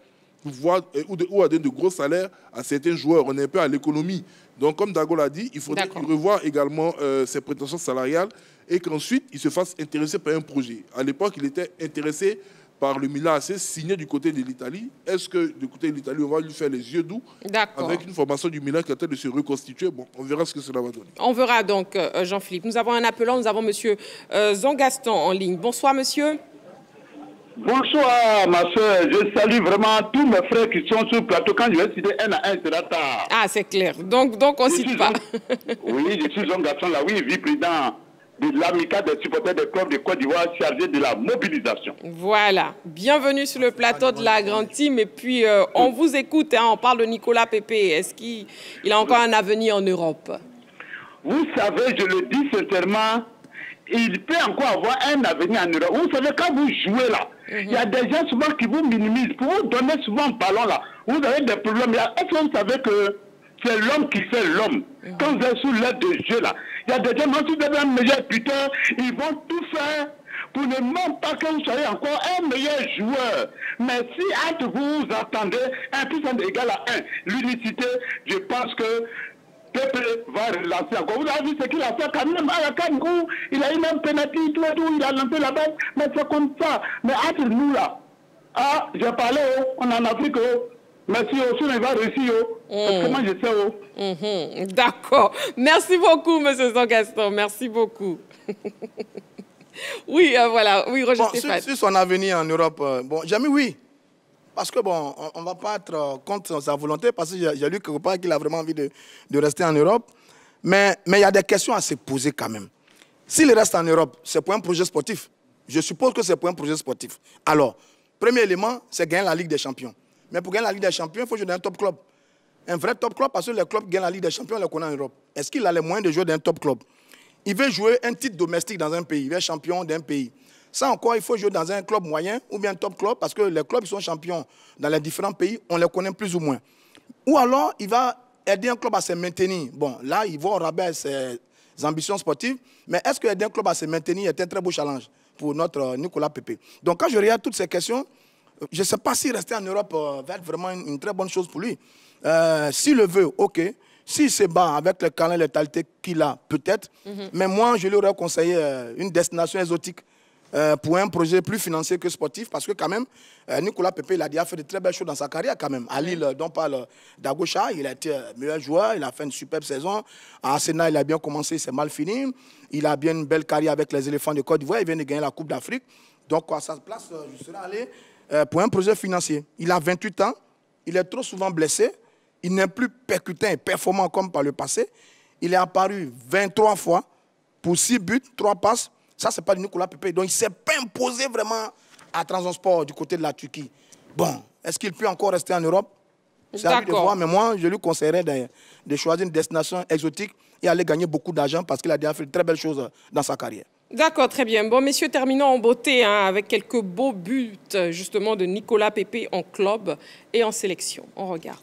ou à donner de gros salaires à certains joueurs. On est un peu à l'économie. Donc, comme Dago l'a dit, il faudrait qu'il revoie également ses prétentions salariales et qu'ensuite, il se fasse intéresser par un projet. À l'époque, il était intéressé par le Milan AC, signé du côté de l'Italie. Est-ce que du côté de l'Italie, on va lui faire les yeux doux avec une formation du Milan qui est en train de se reconstituer? Bon, on verra ce que cela va donner. On verra donc, Jean-Philippe. Nous avons un appelant, nous avons M. Zongaston en ligne. Bonsoir, monsieur. Bonsoir, ma soeur. Je salue vraiment tous mes frères qui sont sur le plateau. Quand je vais citer un à un, c'est là tard. Ah, c'est clair. Donc on ne cite pas. Oui, je suis un garçon là, oui, vice-président de l'amicale des supporters des clubs de Côte d'Ivoire chargé de la mobilisation. Voilà. Bienvenue sur le plateau de la Grande Team. Et puis, on vous écoute. Hein, on parle de Nicolas Pépé. Est-ce qu'il a encore un avenir en Europe? Vous savez, je le dis sincèrement, il peut encore avoir un avenir en Europe. Vous savez, quand vous jouez là, il y a des gens souvent qui vous minimisent. Pour vous donner souvent un ballon là, vous avez des problèmes. Est-ce que vous savez que c'est l'homme qui fait l'homme? Quand vous êtes sous l'aide de jeu là, il y a des gens, même si vous avez un meilleur buteur, ils vont tout faire pour ne même pas que vous soyez encore un meilleur joueur. Mais si entre vous entendez 1 plus 1 égale à 1, l'unicité, je pense que Pépé va relancer encore. Vous avez vu ce qu'il a fait quand même à la canne où il a eu même pénalty, tout, il a lancé la balle, mais c'est comme ça. Mais entre nous là, j'ai parlé, on est en Afrique, merci, si on va réussir, comment je sais. D'accord. Merci beaucoup, M. Zongaston. Merci beaucoup. Oui, voilà. Oui, Roger Stéphane. Sur son avenir en Europe, bon, j'ai mis oui. Parce que, bon, on ne va pas être contre sa volonté, parce que j'ai lu quelque part qu'il a vraiment envie de rester en Europe. Mais il y a des questions à se poser quand même. S'il reste en Europe, c'est pour un projet sportif. Je suppose que c'est pour un projet sportif. Alors, premier élément, c'est gagner la Ligue des Champions. Mais pour gagner la Ligue des Champions, il faut jouer dans un top club. Un vrai top club, parce que les clubs qui gagnent la Ligue des Champions, on les connaît en Europe. Est-ce qu'il a les moyens de jouer dans un top club? Il veut jouer un titre domestique dans un pays, il veut être champion d'un pays. Ça encore, il faut jouer dans un club moyen ou bien un top club, parce que les clubs qui sont champions dans les différents pays, on les connaît plus ou moins. Ou alors, il va aider un club à se maintenir. Bon, là, il va au rabais ses ambitions sportives, mais est-ce que aider un club à se maintenir est un très beau challenge pour notre Nicolas Pépé? Donc, quand je regarde toutes ces questions, je ne sais pas si rester en Europe va être vraiment une très bonne chose pour lui. S'il le veut, ok. S'il se bat avec le talent et les qualités qu'il a, peut-être. Mais moi, je lui aurais conseillé une destination exotique pour un projet plus financier que sportif, parce que quand même, Nicolas Pepe, il a déjà fait de très belles choses dans sa carrière quand même. À Lille, dont parle Dagocha, il a été meilleur joueur, il a fait une superbe saison. À Arsenal, il a bien commencé, c'est mal fini. Il a bien une belle carrière avec les éléphants de Côte d'Ivoire, il vient de gagner la Coupe d'Afrique. Donc à sa place, je serais allé pour un projet financier. Il a 28 ans, il est trop souvent blessé, il n'est plus percutant et performant comme par le passé. Il est apparu 23 fois pour 6 buts, 3 passes. Ça, ce n'est pas du Nicolas Pepe. Donc, il ne s'est pas imposé vraiment à Trabzonspor du côté de la Turquie. Bon, est-ce qu'il peut encore rester en Europe? C'est à lui de voir, mais moi, je lui conseillerais de choisir une destination exotique et aller gagner beaucoup d'argent parce qu'il a déjà fait de très belles choses dans sa carrière. D'accord, très bien. Bon, messieurs, terminons en beauté avec quelques beaux buts, justement, de Nicolas Pepe en club et en sélection. On regarde.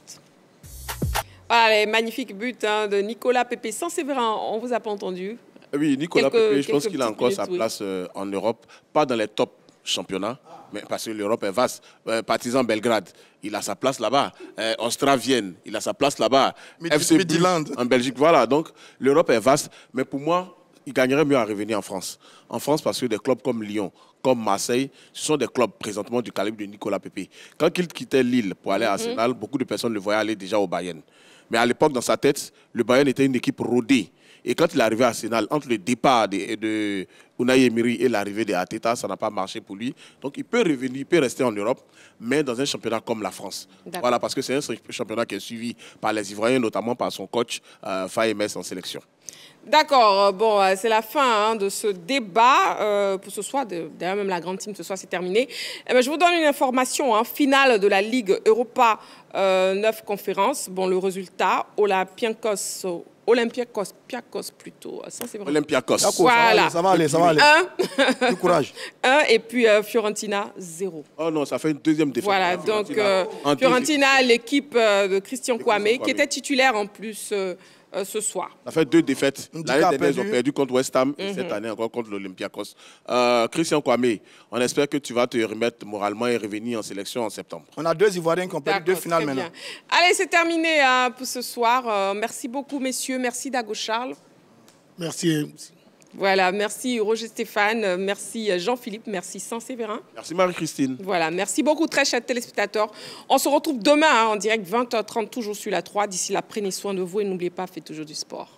Voilà, les magnifiques buts de Nicolas Pepe. Saint-Séverin, on ne vous a pas entendu? Oui, Nicolas Pepe, je pense qu'il a encore sa place en Europe, pas dans les top championnats, mais parce que l'Europe est vaste. Partizan Belgrade, il a sa place là-bas. Ostra Vienne, il a sa place là-bas. FC Midland en Belgique, voilà. Donc l'Europe est vaste, mais pour moi, il gagnerait mieux à revenir en France. En France, parce que des clubs comme Lyon, comme Marseille, ce sont des clubs présentement du calibre de Nicolas Pepe. Quand il quittait Lille pour aller à Arsenal, beaucoup de personnes le voyaient aller déjà au Bayern. Mais à l'époque, dans sa tête, le Bayern était une équipe rodée. Et quand il est arrivé à Arsenal, entre le départ de Unai Emery et l'arrivée de Arteta, ça n'a pas marché pour lui. Donc il peut revenir, il peut rester en Europe, mais dans un championnat comme la France. Voilà, parce que c'est un championnat qui est suivi par les Ivoiriens, notamment par son coach Faye Metz en sélection. D'accord, bon, c'est la fin de ce débat pour ce soir. D'ailleurs, même la grande team ce soir, c'est terminé. Je vous donne une information finale de la Ligue Europa 9 conférences. Bon, le résultat, Olympiakos plutôt. Olympiakos. Voilà. Ça va aller. Du courage. 1 et puis Fiorentina 0. Oh non, ça fait une deuxième défaite. Voilà, donc Fiorentina, l'équipe de Christian Kwame, qui était titulaire en plus ce soir. Ça fait 2 défaites. L'année dernière, ils ont perdu contre West Ham et cette année encore contre l'Olympiakos. Christian Kwame, on espère que tu vas te remettre moralement et revenir en sélection en septembre. On a 2 Ivoiriens qui ont perdu 2 finales maintenant. Allez, c'est terminé pour ce soir. Merci beaucoup, messieurs. Merci, Dago Charles. Merci. Voilà, merci Roger Stéphane, merci Jean-Philippe, merci Saint-Séverin. Merci Marie-Christine. Voilà, merci beaucoup très chers téléspectateurs. On se retrouve demain en direct 20h30, toujours sur la 3. D'ici là, prenez soin de vous et n'oubliez pas, faites toujours du sport.